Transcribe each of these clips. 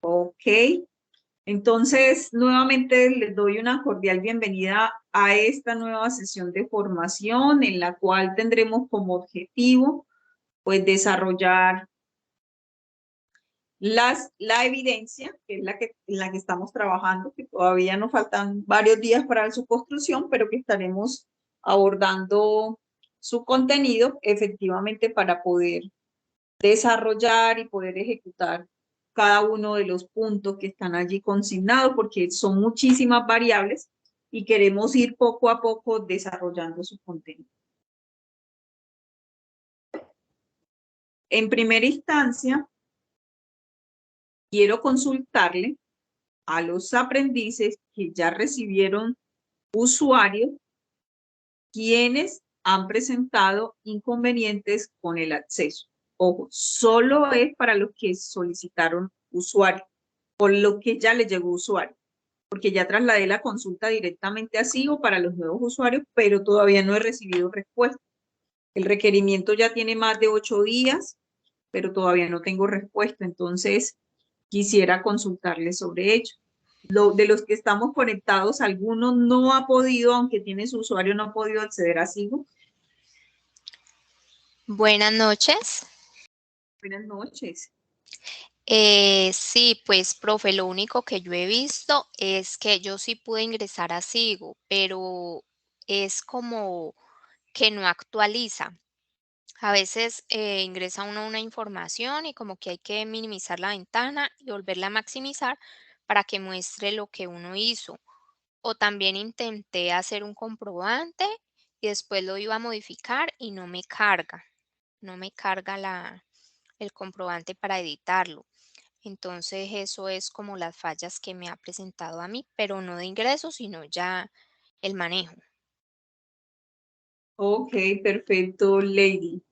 Ok, entonces nuevamente les doy una cordial bienvenida a esta nueva sesión de formación en la cual tendremos como objetivo pues desarrollar la evidencia, que es en la que estamos trabajando, que todavía nos faltan varios días para su construcción, pero que estaremos abordando su contenido efectivamente para poder desarrollar y poder ejecutar cada uno de los puntos que están allí consignados, porque son muchísimas variables y queremos ir poco a poco desarrollando su contenido. En primera instancia, quiero consultarle a los aprendices que ya recibieron usuarios quienes han presentado inconvenientes con el acceso. Ojo, solo es para los que solicitaron usuario, por lo que ya les llegó usuario, porque ya trasladé la consulta directamente a SIGO para los nuevos usuarios, pero todavía no he recibido respuesta. El requerimiento ya tiene más de 8 días, pero todavía no tengo respuesta, entonces quisiera consultarles sobre ello. De los que estamos conectados, alguno no ha podido, aunque tiene su usuario, no ha podido acceder a SIGO. Buenas noches. Buenas noches. Sí, pues, profe, lo único que yo he visto es que yo sí pude ingresar a SIGO, pero es como que no actualiza. A veces ingresa uno una información y como que hay que minimizar la ventana y volverla a maximizar para que muestre lo que uno hizo. O también intenté hacer un comprobante y después lo iba a modificar y no me carga. No me carga el comprobante para editarlo. Entonces, eso es como las fallas que me ha presentado a mí, pero no de ingreso, sino ya el manejo. Ok, perfecto, Lady.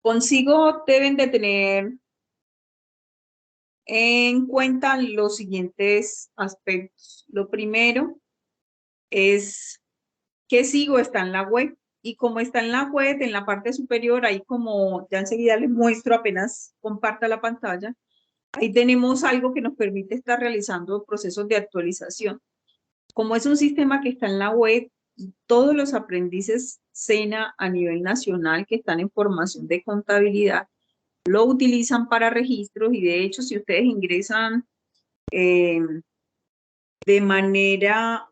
Consigo deben de tener en cuenta los siguientes aspectos. Lo primero es que SIGO está en la web y como está en la web, en la parte superior, ahí como ya enseguida les muestro apenas comparta la pantalla, ahí tenemos algo que nos permite estar realizando procesos de actualización. Como es un sistema que está en la web, todos los aprendices SENA a nivel nacional que están en formación de contabilidad lo utilizan para registros y de hecho si ustedes ingresan eh, de manera,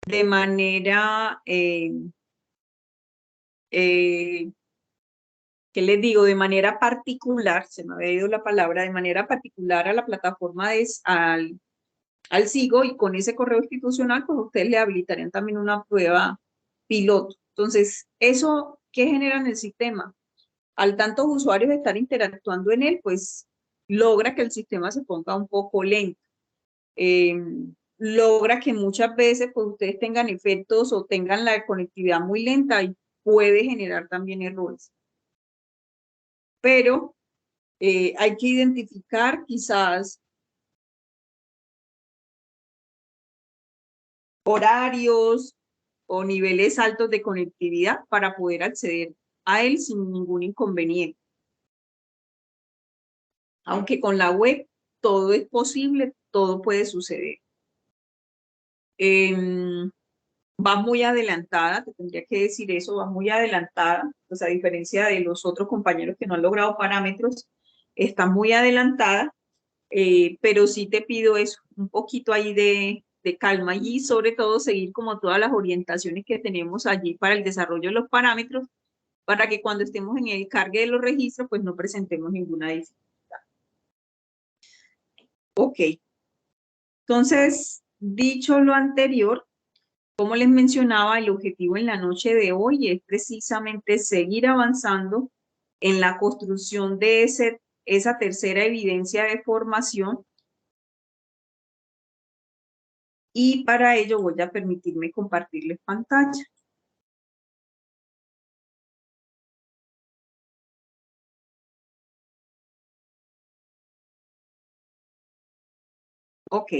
de manera, eh, ¿qué les digo? De manera particular, se me había ido la palabra, de manera particular a la plataforma al SIGO y con ese correo institucional, pues ustedes le habilitarían también una prueba piloto. Entonces, ¿eso qué genera en el sistema? Al tantos usuarios estar interactuando en él, pues logra que el sistema se ponga un poco lento. Eh, logra que muchas veces pues ustedes tengan efectos o tengan la conectividad muy lenta y puede generar también errores. Pero hay que identificar quizás horarios o niveles altos de conectividad para poder acceder a él sin ningún inconveniente. Aunque con la web todo es posible, todo puede suceder. Va muy adelantada, te tendría que decir eso, va muy adelantada, pues a diferencia de los otros compañeros que no han logrado parámetros, está muy adelantada, pero sí te pido eso, un poquito ahí de calma y sobre todo seguir como todas las orientaciones que tenemos allí para el desarrollo de los parámetros, para que cuando estemos en el cargue de los registros, pues no presentemos ninguna dificultad. Ok, entonces, dicho lo anterior, como les mencionaba, el objetivo en la noche de hoy es precisamente seguir avanzando en la construcción de esa tercera evidencia de formación y para ello voy a permitirme compartirles pantalla. Ok,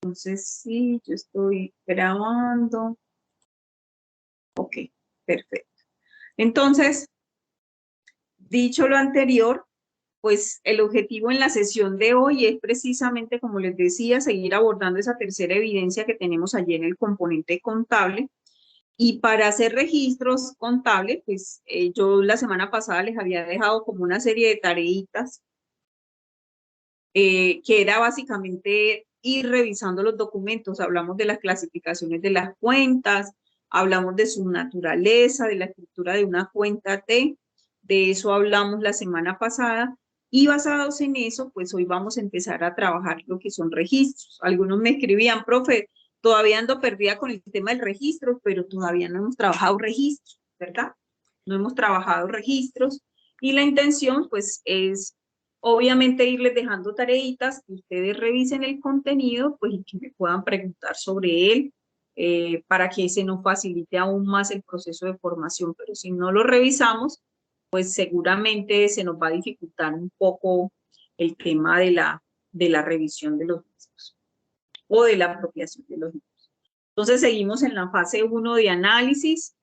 entonces sí, yo estoy grabando. Ok, perfecto. Entonces, dicho lo anterior, pues el objetivo en la sesión de hoy es precisamente, como les decía, seguir abordando esa tercera evidencia que tenemos allí en el componente contable. Y para hacer registros contables, pues yo la semana pasada les había dejado como una serie de tareitas que era básicamente ir revisando los documentos. Hablamos de las clasificaciones de las cuentas, hablamos de su naturaleza, de la estructura de una cuenta T, de eso hablamos la semana pasada, y basados en eso, pues hoy vamos a empezar a trabajar lo que son registros. Algunos me escribían, profe, todavía ando perdida con el tema del registro, pero todavía no hemos trabajado registros, ¿verdad? No hemos trabajado registros, y la intención, pues, es obviamente irles dejando tareitas, que ustedes revisen el contenido, pues, y que me puedan preguntar sobre él, para que se nos facilite aún más el proceso de formación. Pero si no lo revisamos, pues seguramente se nos va a dificultar un poco el tema de la revisión de los mismos o de la apropiación de los mismos. Entonces seguimos en la fase 1 de análisis.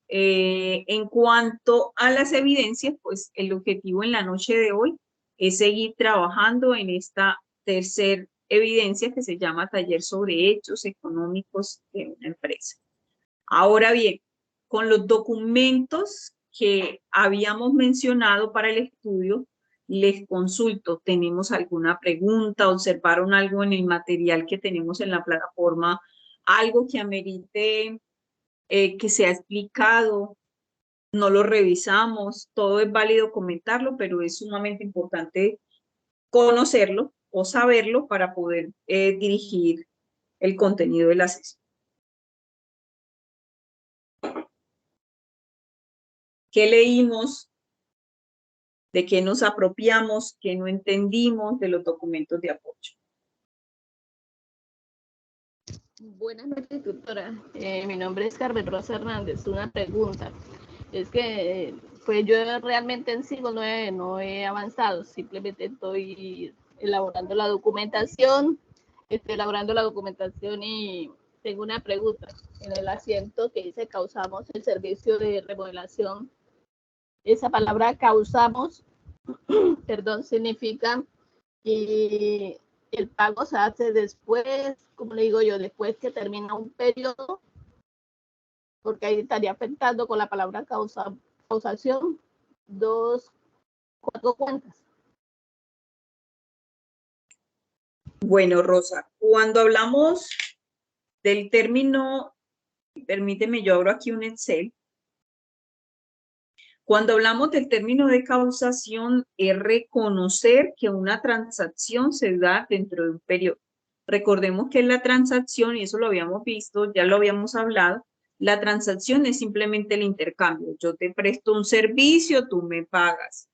En cuanto a las evidencias, pues el objetivo en la noche de hoy es seguir trabajando en esta tercera evidencia que se llama taller sobre hechos económicos de una empresa. Ahora bien, con los documentos que habíamos mencionado para el estudio, les consulto, ¿tenemos alguna pregunta? ¿Observaron algo en el material que tenemos en la plataforma? ¿Algo que amerite que se ha explicado? No lo revisamos, todo es válido comentarlo, pero es sumamente importante conocerlo o saberlo para poder dirigir el contenido de la sesión. ¿Qué leímos? ¿De qué nos apropiamos? ¿Qué no entendimos de los documentos de apoyo? Buenas noches, tutora. Mi nombre es Carmen Rosa Hernández. Una pregunta. Es que pues yo realmente en sí no he avanzado, simplemente estoy elaborando la documentación, y tengo una pregunta. En el asiento que dice causamos el servicio de remodelación, esa palabra causamos, perdón, significa que el pago se hace después, como le digo yo, después que termina un periodo, porque ahí estaría afectando con la palabra causación 4 cuentas. Bueno, Rosa, cuando hablamos del término, permíteme, yo abro aquí un Excel. Cuando hablamos del término de causación, es reconocer que una transacción se da dentro de un periodo. Recordemos que la transacción, y eso lo habíamos visto, ya lo habíamos hablado, la transacción es simplemente el intercambio. Yo te presto un servicio, tú me pagas.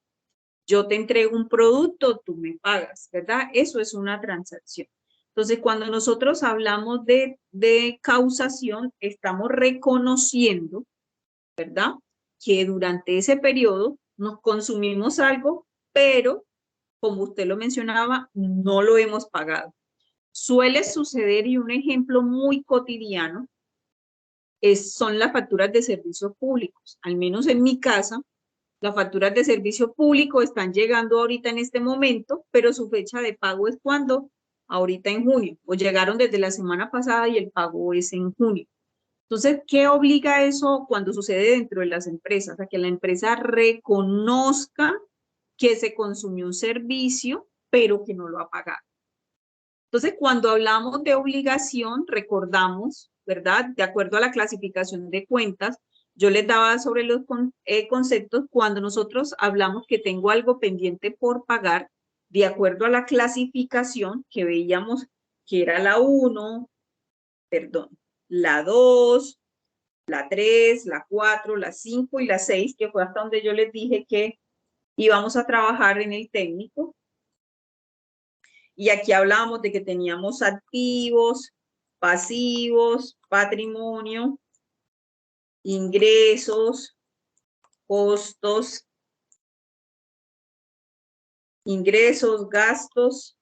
Yo te entrego un producto, tú me pagas, ¿verdad? Eso es una transacción. Entonces, cuando nosotros hablamos de causación, estamos reconociendo, ¿verdad?, que durante ese periodo nos consumimos algo, pero, como usted lo mencionaba, no lo hemos pagado. Suele suceder, y un ejemplo muy cotidiano son las facturas de servicios públicos. Al menos en mi casa, las facturas de servicio público están llegando ahorita en este momento, pero su fecha de pago es cuando, ahorita en junio, o llegaron desde la semana pasada y el pago es en junio. Entonces, ¿qué obliga eso cuando sucede dentro de las empresas? A que la empresa reconozca que se consumió un servicio, pero que no lo ha pagado. Entonces, cuando hablamos de obligación, recordamos, ¿verdad? De acuerdo a la clasificación de cuentas, yo les daba sobre los conceptos cuando nosotros hablamos que tengo algo pendiente por pagar, de acuerdo a la clasificación que veíamos que era la 1, perdón, la 2, la 3, la 4, la 5 y la 6, que fue hasta donde yo les dije que íbamos a trabajar en el técnico. Y aquí hablábamos de que teníamos activos, pasivos, patrimonio, ingresos, costos, ingresos, gastos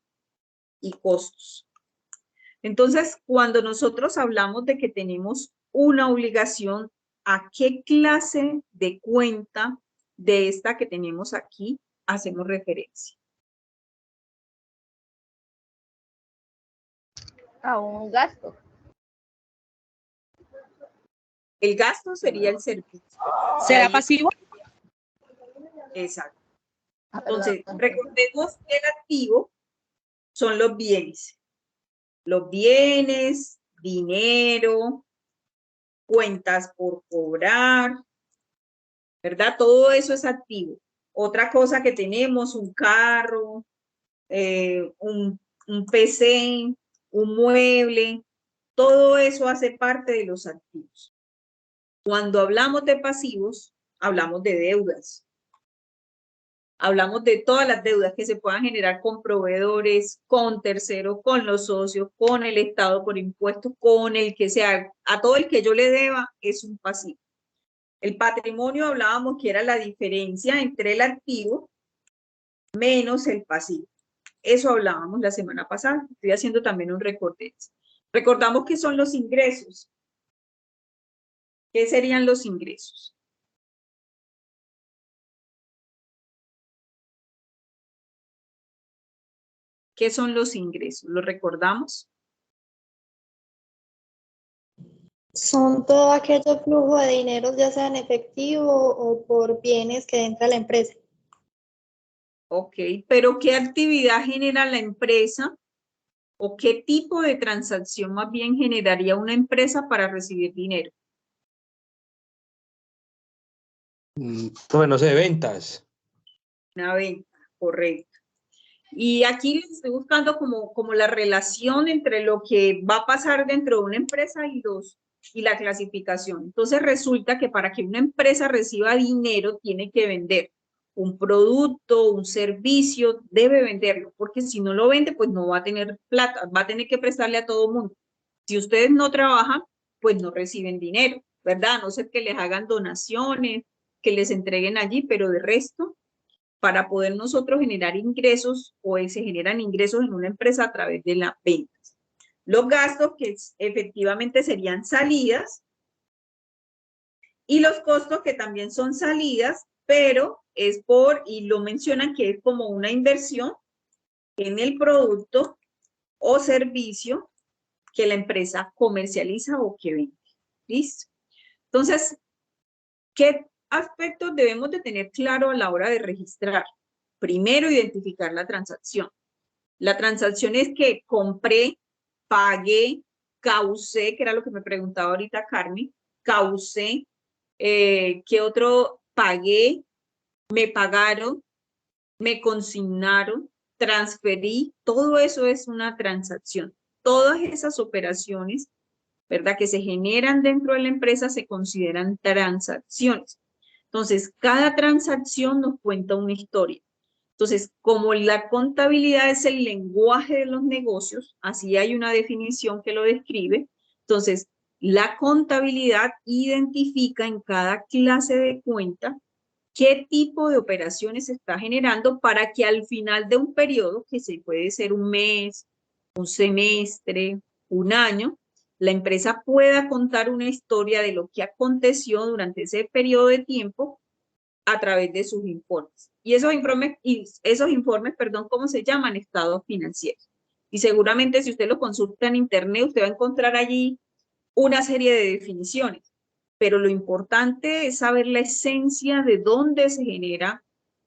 y costos. Entonces, cuando nosotros hablamos de que tenemos una obligación, ¿a qué clase de cuenta de esta que tenemos aquí hacemos referencia? A un gasto. El gasto sería el servicio. ¿Será pasivo? Exacto. Perdón. Entonces, recordemos que el activo son los bienes. Los bienes, dinero, cuentas por cobrar, ¿verdad? Todo eso es activo. Otra cosa que tenemos, un carro, un PC, un mueble, todo eso hace parte de los activos. Cuando hablamos de pasivos, hablamos de deudas. Hablamos de todas las deudas que se puedan generar con proveedores, con terceros, con los socios, con el Estado por impuestos, con el que sea. A todo el que yo le deba es un pasivo. El patrimonio hablábamos que era la diferencia entre el activo menos el pasivo. Eso hablábamos la semana pasada. Estoy haciendo también un recorte. Recordamos que son los ingresos. ¿Qué serían los ingresos? ¿Qué son los ingresos? ¿Lo recordamos? Son todos aquellos flujos de dinero, ya sea en efectivo o por bienes que entra la empresa. Ok, pero ¿qué actividad genera la empresa o qué tipo de transacción más bien generaría una empresa para recibir dinero? Bueno, no sé, ventas. Una venta, correcto. Y aquí les estoy buscando como la relación entre lo que va a pasar dentro de una empresa y la clasificación. Entonces resulta que para que una empresa reciba dinero tiene que vender un producto, un servicio, debe venderlo, porque si no lo vende, pues no va a tener plata, va a tener que prestarle a todo mundo. Si ustedes no trabajan, pues no reciben dinero, ¿verdad? A no ser que les hagan donaciones, que les entreguen allí, pero de resto, para poder nosotros generar ingresos o se generan ingresos en una empresa a través de las ventas. Los gastos que efectivamente serían salidas y los costos que también son salidas, pero es y lo mencionan que es como una inversión en el producto o servicio que la empresa comercializa o que vende. ¿Listo? Entonces, ¿qué aspectos debemos de tener claro a la hora de registrar? Primero, identificar la transacción. La transacción es que compré, pagué, causé, que era lo que me preguntaba ahorita Carmen, causé, ¿qué otro? Pagué, me pagaron, me consignaron, transferí, todo eso es una transacción. Todas esas operaciones, ¿verdad? Que se generan dentro de la empresa se consideran transacciones. Entonces, cada transacción nos cuenta una historia. Entonces, como la contabilidad es el lenguaje de los negocios, así hay una definición que lo describe, entonces la contabilidad identifica en cada clase de cuenta qué tipo de operaciones se está generando para que al final de un periodo, que se puede ser un mes, un semestre, un año, la empresa pueda contar una historia de lo que aconteció durante ese periodo de tiempo a través de sus informes. Y esos informes, perdón, ¿cómo se llaman? Estados financieros. Y seguramente si usted lo consulta en internet, usted va a encontrar allí una serie de definiciones. Pero lo importante es saber la esencia de dónde se generan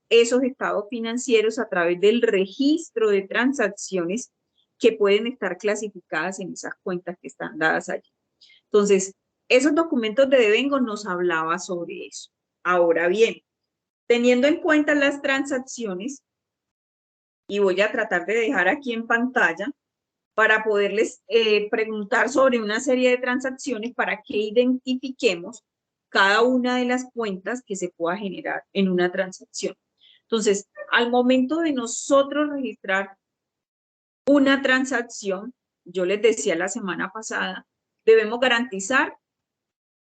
esos estados financieros a través del registro de transacciones que pueden estar clasificadas en esas cuentas que están dadas allí. Entonces, esos documentos de devengo nos hablaba sobre eso. Ahora bien, teniendo en cuenta las transacciones, y voy a tratar de dejar aquí en pantalla para poderles preguntar sobre una serie de transacciones para que identifiquemos cada una de las cuentas que se pueda generar en una transacción. Entonces, al momento de nosotros registrar una transacción, yo les decía la semana pasada, debemos garantizar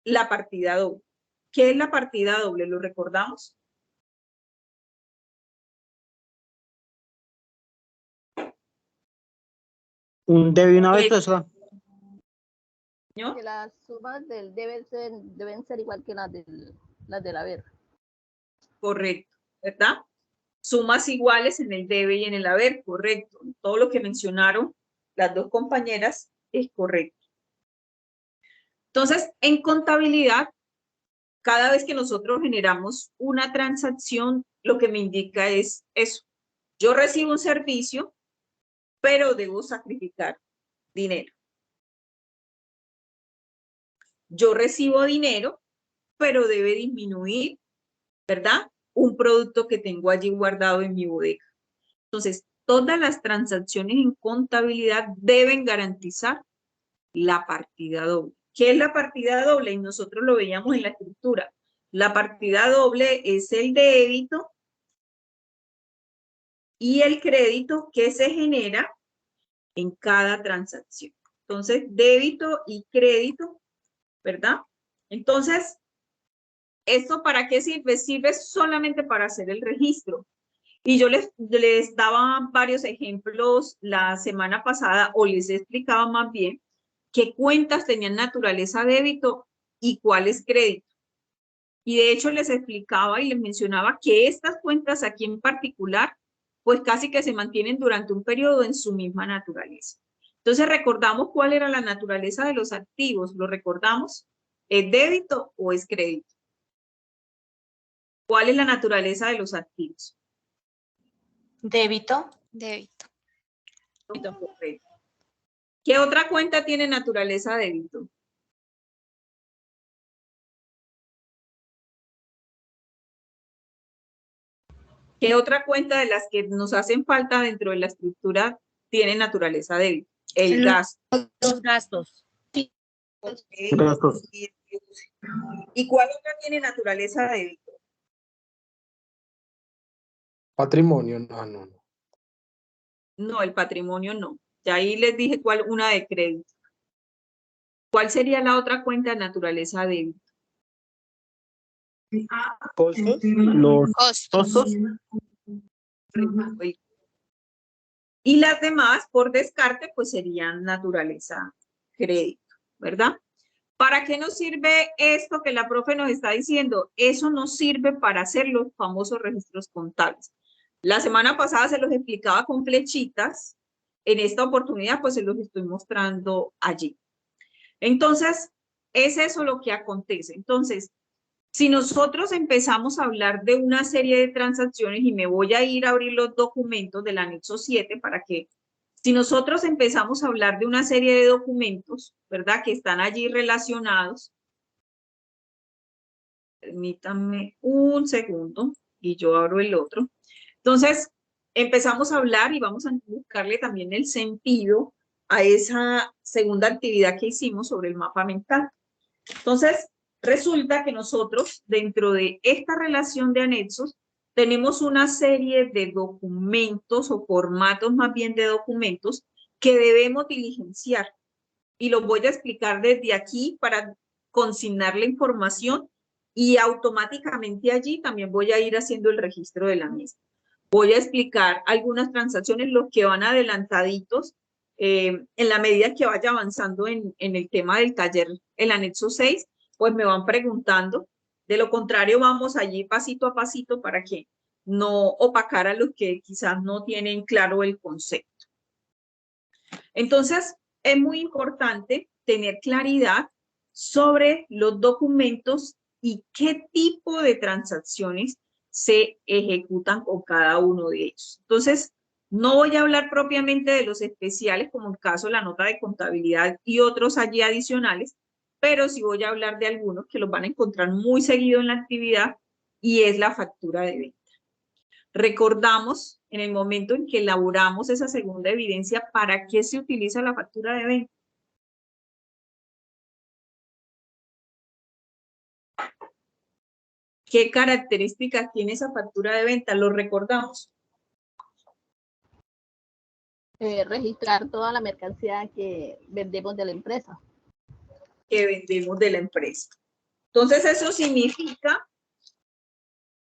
la partida doble. ¿Qué es la partida doble? ¿Lo recordamos? Un debe y una vez, ¿No? Que las sumas deben ser igual que las del haber. Correcto, ¿verdad? Sumas iguales en el debe y en el haber, correcto. Todo lo que mencionaron las dos compañeras es correcto. Entonces, en contabilidad, cada vez que nosotros generamos una transacción, lo que me indica es eso. Yo recibo un servicio, pero debo sacrificar dinero. Yo recibo dinero, pero debe disminuir, ¿verdad? Un producto que tengo allí guardado en mi bodega. Entonces, todas las transacciones en contabilidad deben garantizar la partida doble. ¿Qué es la partida doble? Y nosotros lo veíamos en la escritura. La partida doble es el débito y el crédito que se genera en cada transacción. Entonces, débito y crédito, ¿verdad? Entonces, ¿esto para qué sirve? Sirve solamente para hacer el registro. Y yo les daba varios ejemplos la semana pasada, o les explicaba más bien, qué cuentas tenían naturaleza débito y cuáles crédito. Y de hecho les explicaba y les mencionaba que estas cuentas aquí en particular, pues casi que se mantienen durante un periodo en su misma naturaleza. Entonces recordamos cuál era la naturaleza de los activos. ¿Lo recordamos? ¿Es débito o es crédito? ¿Cuál es la naturaleza de los activos? Débito. Débito. Correcto. ¿Qué otra cuenta tiene naturaleza débito? ¿Qué otra cuenta de las que nos hacen falta dentro de la estructura tiene naturaleza débito? El gasto. Los gastos. Gastos. ¿Y cuál otra tiene naturaleza débito? Patrimonio, no. No, el patrimonio no. Ya ahí les dije cuál, una de crédito. ¿Cuál sería la otra cuenta de naturaleza débito? ¿Costos? Los Costos. Y las demás, por descarte, pues serían naturaleza crédito, ¿verdad? ¿Para qué nos sirve esto que la profe nos está diciendo? Eso nos sirve para hacer los famosos registros contables. La semana pasada se los explicaba con flechitas. En esta oportunidad, pues se los estoy mostrando allí. Entonces, es eso lo que acontece. Entonces, si nosotros empezamos a hablar de una serie de transacciones, y me voy a ir a abrir los documentos del anexo 7 para que, si nosotros empezamos a hablar de una serie de documentos, ¿verdad? Que están allí relacionados. Permítanme un segundo y yo abro el otro. Entonces, empezamos a hablar y vamos a buscarle también el sentido a esa segunda actividad que hicimos sobre el mapa mental. Entonces, resulta que nosotros, dentro de esta relación de anexos, tenemos una serie de documentos o formatos más bien de documentos que debemos diligenciar. Y los voy a explicar desde aquí para consignar la información y automáticamente allí también voy a ir haciendo el registro de la misma. Voy a explicar algunas transacciones, los que van adelantaditos, en la medida que vaya avanzando en el tema del taller, el anexo 6, pues me van preguntando. De lo contrario, vamos allí pasito a pasito para que no opacar a los que quizás no tienen claro el concepto. Entonces, es muy importante tener claridad sobre los documentos y qué tipo de transacciones se ejecutan con cada uno de ellos. Entonces, no voy a hablar propiamente de los especiales, como el caso de la nota de contabilidad y otros allí adicionales, pero sí voy a hablar de algunos que los van a encontrar muy seguido en la actividad, y es la factura de venta. Recordamos en el momento en que elaboramos esa segunda evidencia, ¿para qué se utiliza la factura de venta? ¿Qué características tiene esa factura de venta? ¿Lo recordamos? Registrar toda la mercancía que vendemos de la empresa. Que vendemos de la empresa. Entonces, eso significa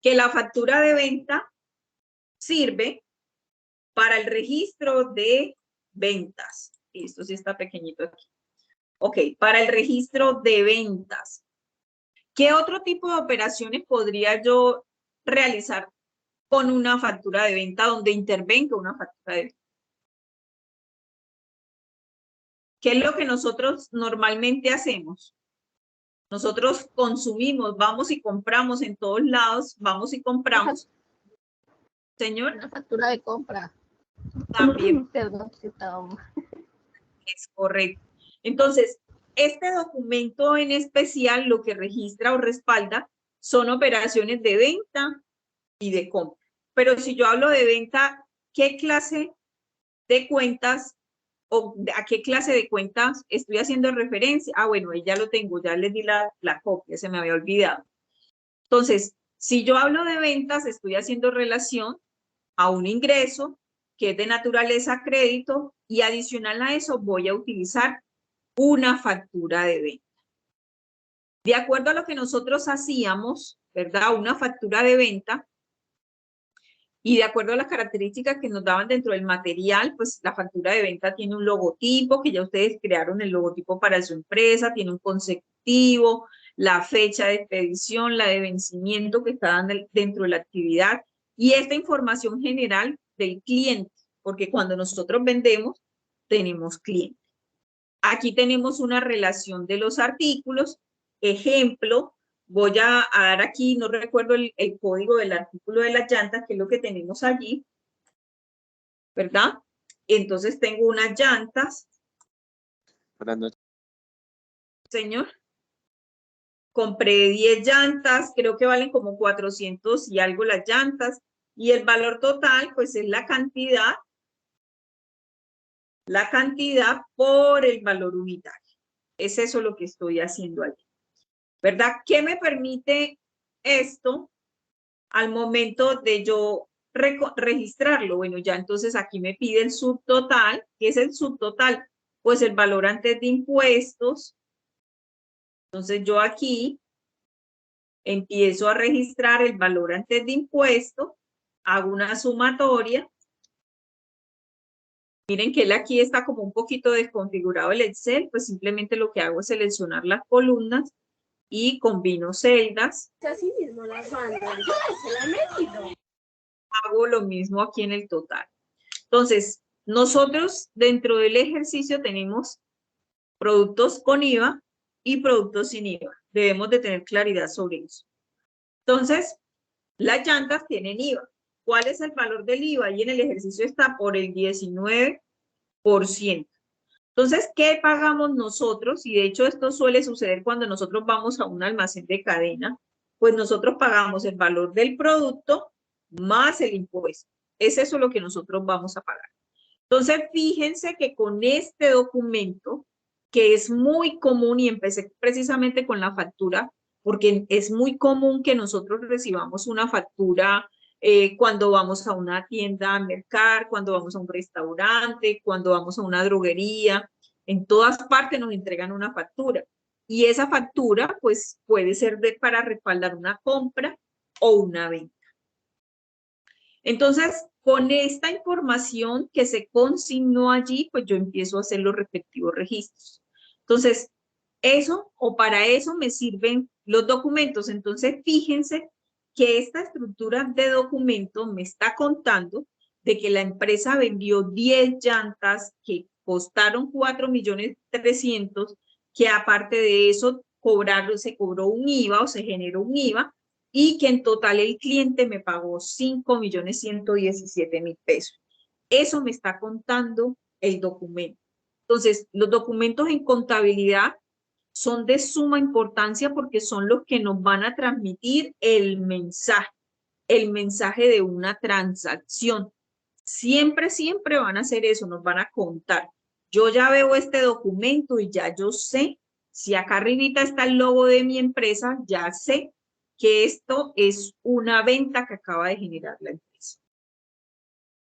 que la factura de venta sirve para el registro de ventas. Esto sí está pequeñito aquí. Ok, para el registro de ventas. ¿Qué otro tipo de operaciones podría yo realizar con una factura de venta donde intervenga una factura de venta. ¿Qué es lo que nosotros normalmente hacemos? Nosotros consumimos, vamos y compramos en todos lados, vamos y compramos. Señor, Una factura de compra. también Perdón, que estaba- es correcto. Entonces, este documento en especial lo que registra o respalda son operaciones de venta y de compra. Pero si yo hablo de venta, ¿qué clase de cuentas o a qué clase de cuentas estoy haciendo referencia? Ah, bueno, ahí ya lo tengo, ya les di la copia, se me había olvidado. Entonces, si yo hablo de ventas, estoy haciendo relación a un ingreso que es de naturaleza crédito y adicional a eso voy a utilizar una factura de venta. De acuerdo a lo que nosotros hacíamos, ¿verdad? Una factura de venta y de acuerdo a las características que nos daban dentro del material, pues la factura de venta tiene un logotipo, que ya ustedes crearon el logotipo para su empresa, tiene un conceptivo, la fecha de expedición, la de vencimiento que está dentro de la actividad y esta información general del cliente, porque cuando nosotros vendemos, tenemos cliente. Aquí tenemos una relación de los artículos. Ejemplo, voy a dar aquí, no recuerdo el código del artículo de las llantas, que es lo que tenemos allí, ¿verdad? Entonces tengo unas llantas. Buenas noches. Señor. Compré 10 llantas, creo que valen como 400 y algo las llantas. Y el valor total, pues es la cantidad por el valor unitario. Es eso lo que estoy haciendo allí. ¿Verdad? ¿Qué me permite esto al momento de yo registrarlo? Bueno, ya entonces aquí me pide el subtotal. ¿Qué es el subtotal? Pues el valor antes de impuestos. Entonces yo aquí empiezo a registrar el valor antes de impuesto, hago una sumatoria. Miren que él aquí está como un poquito desconfigurado el Excel, pues simplemente lo que hago es seleccionar las columnas y combino celdas. Así mismo las mandan. Yo se la he metido. Hago lo mismo aquí en el total. Entonces, nosotros dentro del ejercicio tenemos productos con IVA y productos sin IVA. Debemos de tener claridad sobre eso. Entonces, las llantas tienen IVA. ¿Cuál es el valor del IVA? Y en el ejercicio está por el 19%. Entonces, ¿qué pagamos nosotros? Y de hecho esto suele suceder cuando nosotros vamos a un almacén de cadena, pues nosotros pagamos el valor del producto más el impuesto. Es eso lo que nosotros vamos a pagar. Entonces, fíjense que con este documento, que es muy común, y empecé precisamente con la factura, porque es muy común que nosotros recibamos una factura cuando vamos a una tienda a mercar, cuando vamos a un restaurante, cuando vamos a una droguería, en todas partes nos entregan una factura. Y esa factura, pues, puede ser para respaldar una compra o una venta. Entonces, con esta información que se consignó allí, pues yo empiezo a hacer los respectivos registros. Entonces, eso o para eso me sirven los documentos. Entonces, fíjense que esta estructura de documento me está contando de que la empresa vendió 10 llantas que costaron 4.300.000, que aparte de eso se cobró un IVA o se generó un IVA, y que en total el cliente me pagó 5.117.000 pesos. Eso me está contando el documento. Entonces, los documentos en contabilidad son de suma importancia porque son los que nos van a transmitir el mensaje de una transacción. Siempre, siempre van a hacer eso, nos van a contar. Yo ya veo este documento y ya yo sé, si acá arribita está el logo de mi empresa, ya sé que esto es una venta que acaba de generar la empresa.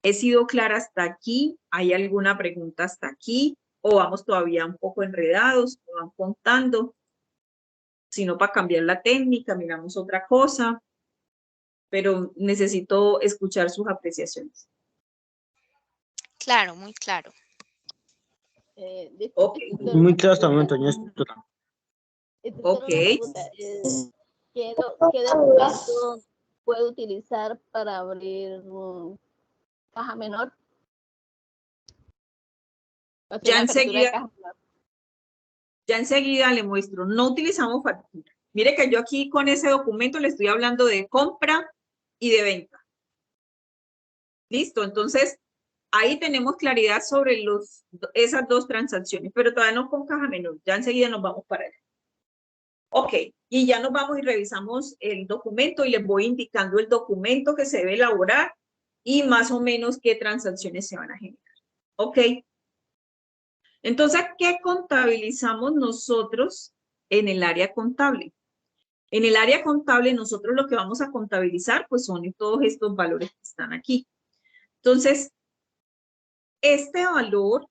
¿He sido clara hasta aquí? ¿Hay alguna pregunta hasta aquí? ¿O vamos todavía un poco enredados? ¿O van contando? Si no, para cambiar la técnica, miramos otra cosa. Pero necesito escuchar sus apreciaciones. Claro, muy claro. Ok. Muy claro hasta el momento, señor instructora. Ok. ¿Qué documento puede utilizar para abrir caja menor. Hacer Ya la apertura de enseguida, caja menor. ya enseguida le muestro. No utilizamos factura. Mire que yo aquí con ese documento le estoy hablando de compra y de venta. Listo, entonces ahí tenemos claridad sobre esas dos transacciones, pero todavía no con caja menor. Ya enseguida nos vamos para allá. Ok, y ya nos vamos y revisamos el documento y les voy indicando el documento que se debe elaborar y más o menos qué transacciones se van a generar. Ok. Entonces, ¿qué contabilizamos nosotros en el área contable? En el área contable nosotros lo que vamos a contabilizar pues son todos estos valores que están aquí. Entonces, este valor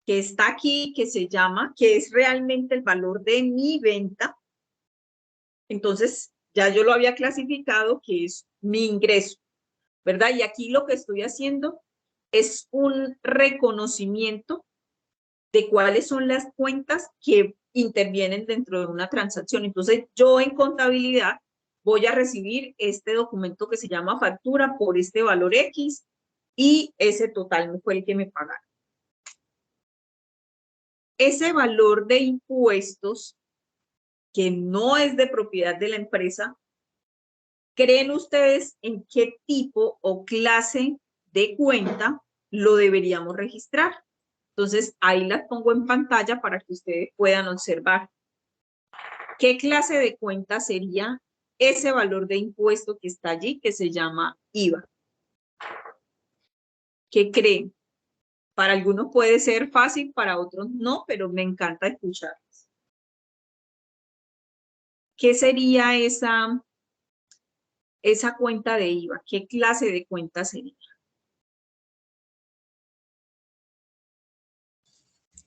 que está aquí, que se llama, que es realmente el valor de mi venta, entonces ya yo lo había clasificado que es mi ingreso, ¿verdad? Y aquí lo que estoy haciendo es un reconocimiento de cuáles son las cuentas que intervienen dentro de una transacción. Entonces, yo en contabilidad voy a recibir este documento que se llama factura por este valor X y ese total fue el que me pagaron. Ese valor de impuestos que no es de propiedad de la empresa, ¿creen ustedes en qué tipo o clase de cuenta lo deberíamos registrar? Entonces, ahí las pongo en pantalla para que ustedes puedan observar. ¿Qué clase de cuenta sería ese valor de impuesto que está allí, que se llama IVA? ¿Qué creen? Para algunos puede ser fácil, para otros no, pero me encanta escucharlos. ¿Qué sería esa cuenta de IVA? ¿Qué clase de cuenta sería?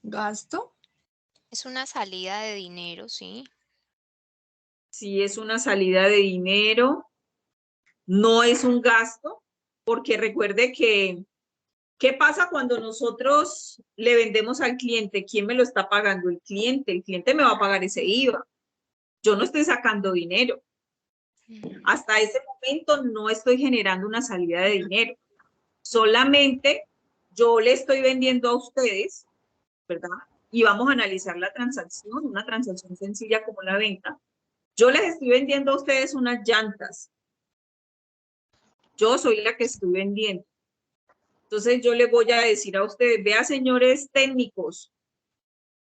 Gasto. Es una salida de dinero, sí. Si es una salida de dinero, no es un gasto, porque recuerde que, ¿qué pasa cuando nosotros le vendemos al cliente? ¿Quién me lo está pagando? El cliente me va a pagar ese IVA. Yo no estoy sacando dinero. Hasta ese momento no estoy generando una salida de dinero. Solamente yo le estoy vendiendo a ustedes, ¿verdad? Y vamos a analizar la transacción, una transacción sencilla como la venta. Yo les estoy vendiendo a ustedes unas llantas. Yo soy la que estoy vendiendo. Entonces yo les voy a decir a ustedes, vea señores técnicos,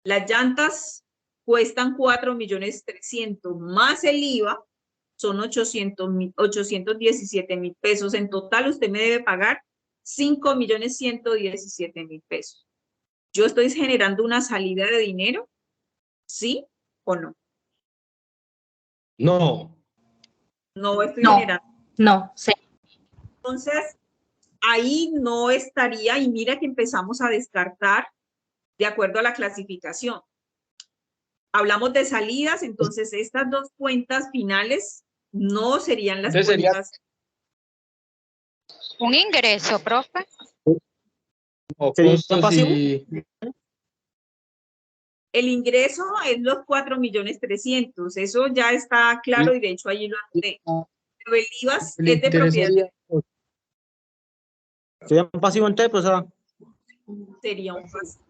las llantas cuestan 4.300.000 más el IVA, son 817.000 pesos. En total usted me debe pagar 5.117.000 pesos. ¿Yo estoy generando una salida de dinero? ¿Sí o no? No. No estoy generando. No, sí. Entonces, ahí no estaría, y mira que empezamos a descartar de acuerdo a la clasificación. Hablamos de salidas, entonces estas dos cuentas finales no serían las Entonces sería cuentas. Un ingreso, profe. o ¿Sería costos pasivo? y El ingreso es los 4.300.000, eso ya está claro y de hecho allí lo anoté. Pero el IVA es el de interés propiedad, ¿Sería un pasivo entonces, profesora? sería un pasivo.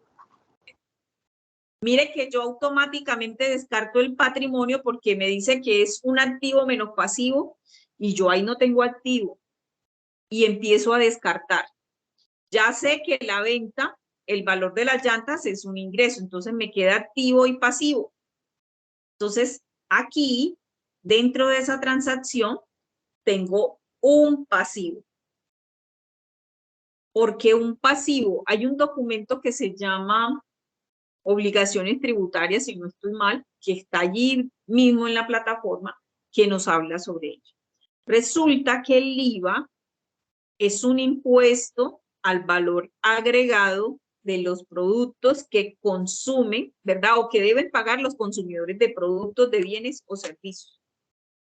Mire que yo automáticamente descarto el patrimonio porque me dice que es un activo menos pasivo y yo ahí no tengo activo y empiezo a descartar. Ya sé que la venta, el valor de las llantas es un ingreso, entonces me queda activo y pasivo. Entonces aquí, dentro de esa transacción, tengo un pasivo. ¿Por qué un pasivo? Hay un documento que se llama obligaciones tributarias, si no estoy mal, que está allí mismo en la plataforma, que nos habla sobre ello. Resulta que el IVA es un impuesto al valor agregado de los productos que consumen, ¿verdad? O que deben pagar los consumidores de productos, de bienes o servicios.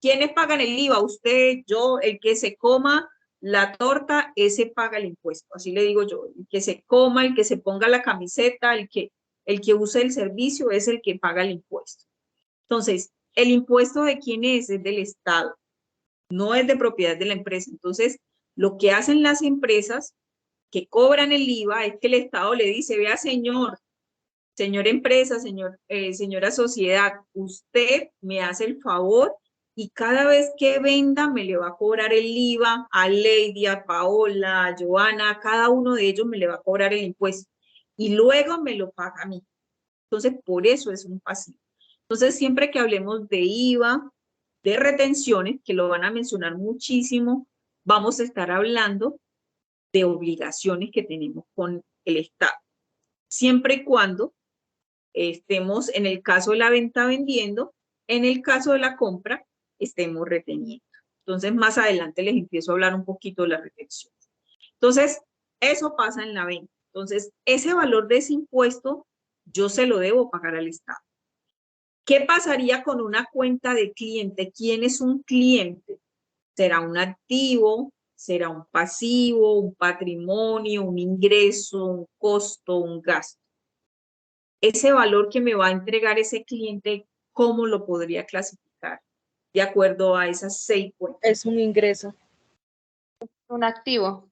¿Quiénes pagan el IVA? Usted, yo, el que se coma la torta, ese paga el impuesto. Así le digo yo, el que se coma, el que se ponga la camiseta, el que use el servicio es el que paga el impuesto. Entonces, ¿el impuesto de quién es? Es del Estado. no es de propiedad de la empresa. Entonces, lo que hacen las empresas que cobran el IVA es que el Estado le dice, vea señor empresa, señora sociedad, usted me hace el favor y cada vez que venda me le va a cobrar el IVA a Lady, a Paola, a Joana, a cada uno de ellos me le va a cobrar el impuesto y luego me lo paga a mí. Entonces, por eso es un pasivo. Entonces, siempre que hablemos de IVA, de retenciones, que lo van a mencionar muchísimo, vamos a estar hablando de obligaciones que tenemos con el Estado. Siempre y cuando estemos, en el caso de la venta vendiendo, en el caso de la compra, estemos reteniendo. Entonces, más adelante les empiezo a hablar un poquito de la retención. Entonces, eso pasa en la venta. Entonces, ese valor de ese impuesto, yo se lo debo pagar al Estado. ¿Qué pasaría con una cuenta de cliente? ¿Quién es un cliente? ¿Será un activo? ¿Será un pasivo? ¿Un patrimonio? ¿Un ingreso? ¿Un costo? ¿Un gasto? Ese valor que me va a entregar ese cliente, ¿cómo lo podría clasificar? De acuerdo a esas 6 cuentas. Es un ingreso. Un activo.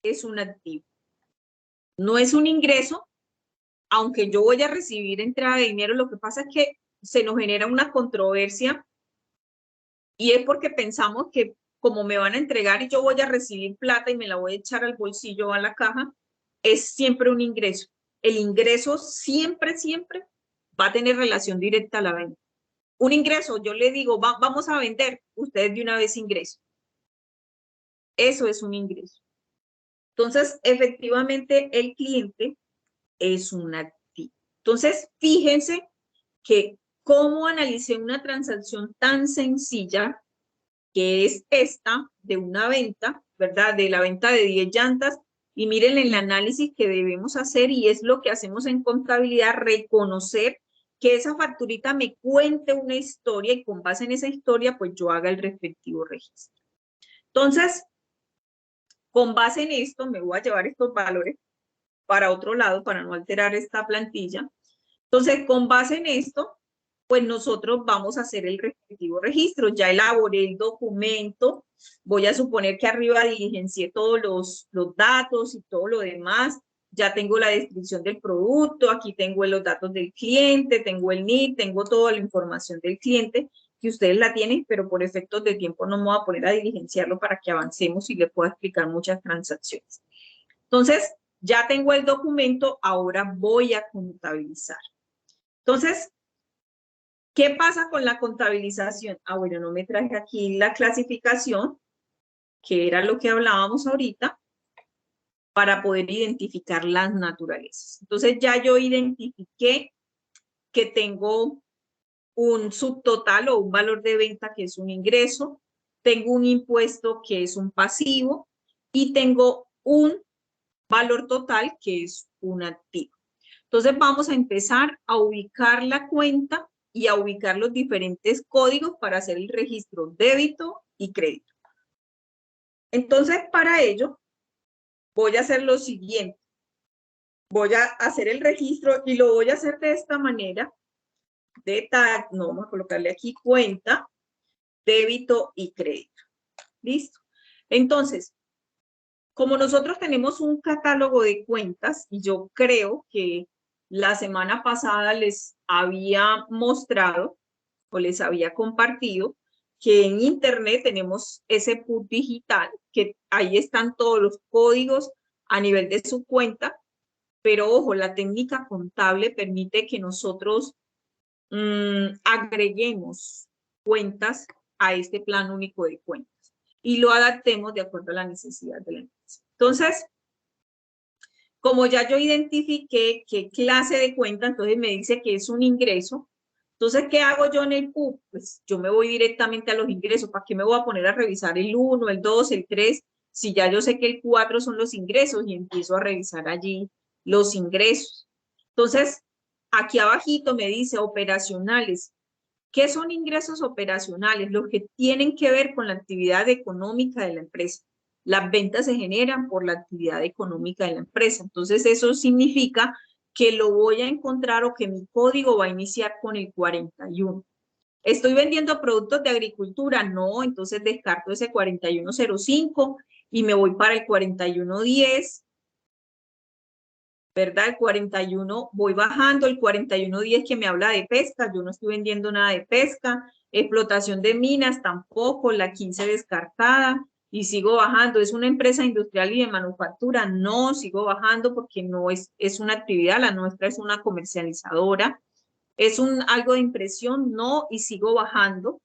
Es un activo. No es un ingreso, aunque yo voy a recibir entrada de dinero, lo que pasa es que se nos genera una controversia y es porque pensamos que como me van a entregar y yo voy a recibir plata y me la voy a echar al bolsillo o a la caja, es siempre un ingreso. El ingreso siempre, siempre va a tener relación directa a la venta. Un ingreso, yo le digo, vamos a vender, ustedes de una vez ingreso. Eso es un ingreso. Entonces, efectivamente, el cliente es un activo. Entonces, fíjense que cómo analicé una transacción tan sencilla que es esta de una venta, ¿verdad? De la venta de 10 llantas. Y miren el análisis que debemos hacer y es lo que hacemos en contabilidad, reconocer que esa facturita me cuente una historia y con base en esa historia, pues yo haga el respectivo registro. Entonces, con base en esto, me voy a llevar estos valores para otro lado para no alterar esta plantilla. Entonces, con base en esto, pues nosotros vamos a hacer el respectivo registro. Ya elaboré el documento, voy a suponer que arriba diligencié todos los datos y todo lo demás. Ya tengo la descripción del producto, aquí tengo los datos del cliente, tengo el NID, tengo toda la información del cliente, que ustedes la tienen, pero por efectos de tiempo no me voy a poner a diligenciarlo para que avancemos y les pueda explicar muchas transacciones. Entonces, ya tengo el documento, ahora voy a contabilizar. Entonces, ¿qué pasa con la contabilización? Ah, bueno, no me traje aquí la clasificación, que era lo que hablábamos ahorita, para poder identificar las naturalezas. Entonces, ya yo identifiqué que tengo un subtotal o un valor de venta que es un ingreso, tengo un impuesto que es un pasivo y tengo un valor total que es un activo. Entonces vamos a empezar a ubicar la cuenta y a ubicar los diferentes códigos para hacer el registro débito y crédito. Entonces para ello voy a hacer lo siguiente. Voy a hacer el registro y lo voy a hacer de esta manera. No, vamos a colocarle aquí cuenta, débito y crédito. ¿Listo? Entonces, como nosotros tenemos un catálogo de cuentas, y yo creo que la semana pasada les había mostrado o les había compartido que en internet tenemos ese PUT digital, que ahí están todos los códigos a nivel de su cuenta, pero ojo, la técnica contable permite que nosotros agreguemos cuentas a este plan único de cuentas y lo adaptemos de acuerdo a la necesidad de la empresa. Entonces, como ya yo identifiqué qué clase de cuenta, entonces me dice que es un ingreso. Entonces, ¿qué hago yo en el PUT? Pues yo me voy directamente a los ingresos. ¿Para qué me voy a poner a revisar el 1, el 2, el 3? Si ya yo sé que el 4 son los ingresos y empiezo a revisar allí los ingresos. Entonces, aquí abajito me dice operacionales. ¿Qué son ingresos operacionales? Los que tienen que ver con la actividad económica de la empresa. Las ventas se generan por la actividad económica de la empresa. Entonces, eso significa que lo voy a encontrar o que mi código va a iniciar con el 41. ¿Estoy vendiendo productos de agricultura? No, entonces descarto ese 4105 y me voy para el 4110. ¿Verdad? El 41 voy bajando, el 4110 que me habla de pesca, yo no estoy vendiendo nada de pesca, explotación de minas tampoco, la 15 descartada y sigo bajando. ¿Es una empresa industrial y de manufactura? No, sigo bajando porque no es una actividad, la nuestra es una comercializadora. ¿Es algo de impresión? No, y sigo bajando.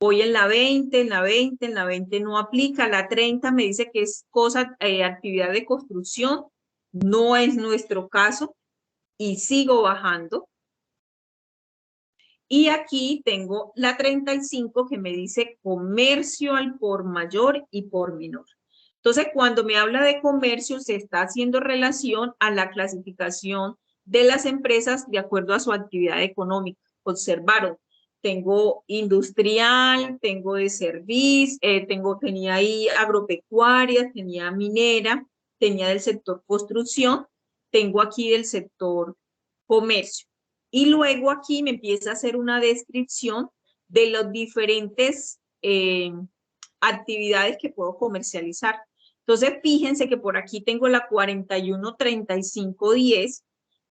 Voy en la 20, en la 20, en la 20 no aplica, la 30 me dice que es actividad de construcción, no es nuestro caso y sigo bajando. Y aquí tengo la 35 que me dice comercio al por mayor y por menor. Entonces, cuando me habla de comercio, se está haciendo relación a la clasificación de las empresas de acuerdo a su actividad económica. Observaron, tengo industrial, tengo de servicio, tenía ahí agropecuaria, tenía minera, tenía del sector construcción, tengo aquí del sector comercio. Y luego aquí me empieza a hacer una descripción de las diferentes actividades que puedo comercializar. Entonces, fíjense que por aquí tengo la 413510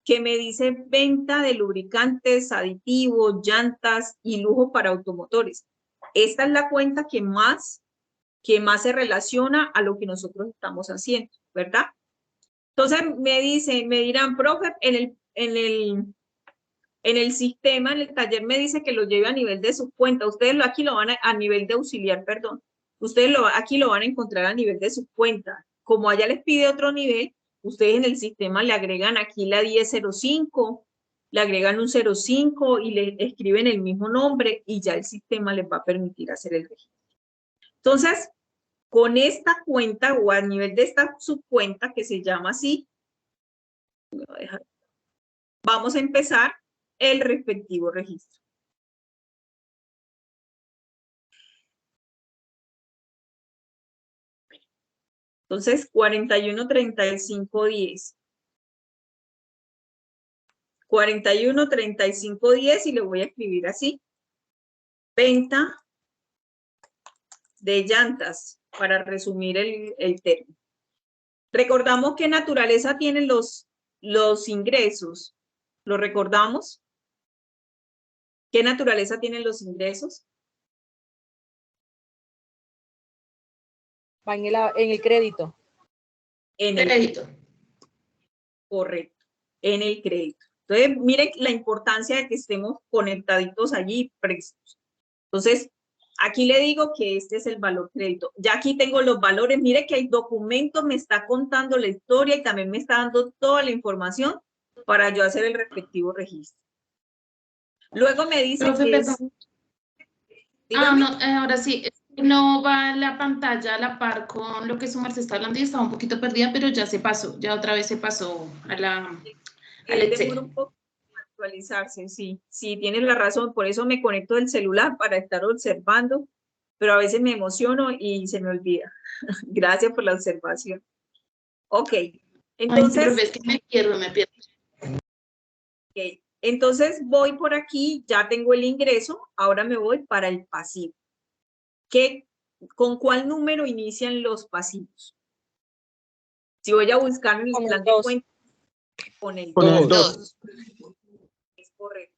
que me dice venta de lubricantes, aditivos, llantas y lujo para automotores. Esta es la cuenta que más se relaciona a lo que nosotros estamos haciendo, ¿verdad? Entonces me dirán, profe, en el sistema, en el taller me dice que lo lleve a nivel de su cuenta. Ustedes aquí lo van a nivel de auxiliar, perdón. Ustedes aquí lo van a encontrar a nivel de su cuenta. Como allá les pide otro nivel, ustedes en el sistema le agregan aquí la 1005, le agregan un 05 y le escriben el mismo nombre y ya el sistema les va a permitir hacer el registro. Entonces, con esta cuenta o a nivel de esta subcuenta que se llama así, vamos a empezar el respectivo registro. Entonces, 413510. 413510 y le voy a escribir así. Venta de llantas, para resumir el término. Recordamos qué naturaleza tienen los ingresos. ¿Lo recordamos? ¿Qué naturaleza tienen los ingresos? Va en el crédito. En el crédito. Correcto, en el crédito. Entonces, miren la importancia de que estemos conectaditos allí prestos. Entonces, aquí le digo que este es el valor crédito. Ya aquí tengo los valores. Mire que hay documentos, me está contando la historia y también me está dando toda la información para yo hacer el respectivo registro. Luego me dice Profe, que perdón. Dígame. No, ahora sí, no va la pantalla a la par con lo que su merced está hablando y estaba un poquito perdida, pero ya se pasó, ya otra vez se pasó al Excel. Demora un poco actualizarse, sí, tienes la razón, por eso me conecto del celular para estar observando, pero a veces me emociono y se me olvida. Gracias por la observación. Ok, entonces... Ay, profe, es que me pierdo. Okay. Entonces voy por aquí, ya tengo el ingreso, ahora me voy para el pasivo. ¿Con cuál número inician los pasivos? Si voy a buscar en el plan de cuentas, con el 2. Es correcto.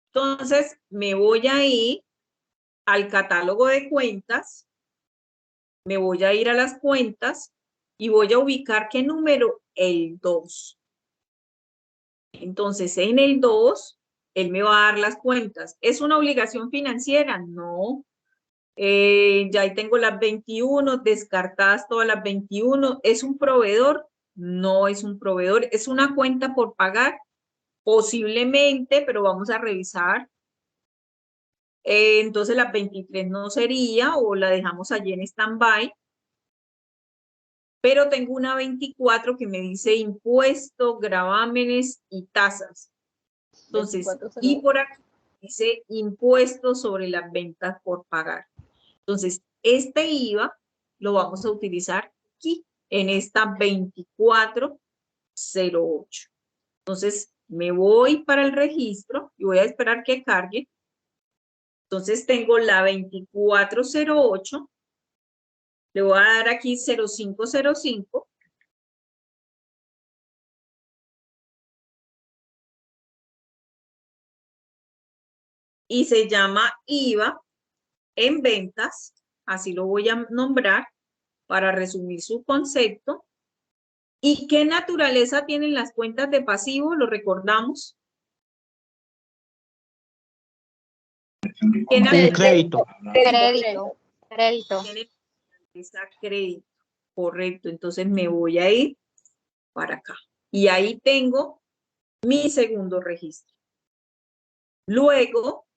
Entonces me voy a ir al catálogo de cuentas, me voy a ir a las cuentas y voy a ubicar ¿qué número? El 2. Entonces, en el 2, él me va a dar las cuentas. ¿Es una obligación financiera? No. Ya ahí tengo las 21, descartadas todas las 21. ¿Es un proveedor? No es un proveedor. ¿Es una cuenta por pagar? Posiblemente, pero vamos a revisar. Entonces, las 23 no sería o la dejamos allí en stand-by. Pero tengo una 24 que me dice impuestos, gravámenes y tasas. Entonces, y por aquí dice impuestos sobre las ventas por pagar. Entonces, este IVA lo vamos a utilizar aquí, en esta 2408. Entonces, me voy para el registro y voy a esperar que cargue. Entonces tengo la 2408, le voy a dar aquí 0505. Y se llama IVA en ventas, así lo voy a nombrar para resumir su concepto. ¿Y qué naturaleza tienen las cuentas de pasivo? ¿Lo recordamos? Un crédito. Crédito. Crédito. Tienen esa crédito, correcto. Entonces me voy a ir para acá. Y ahí tengo mi segundo registro. Luego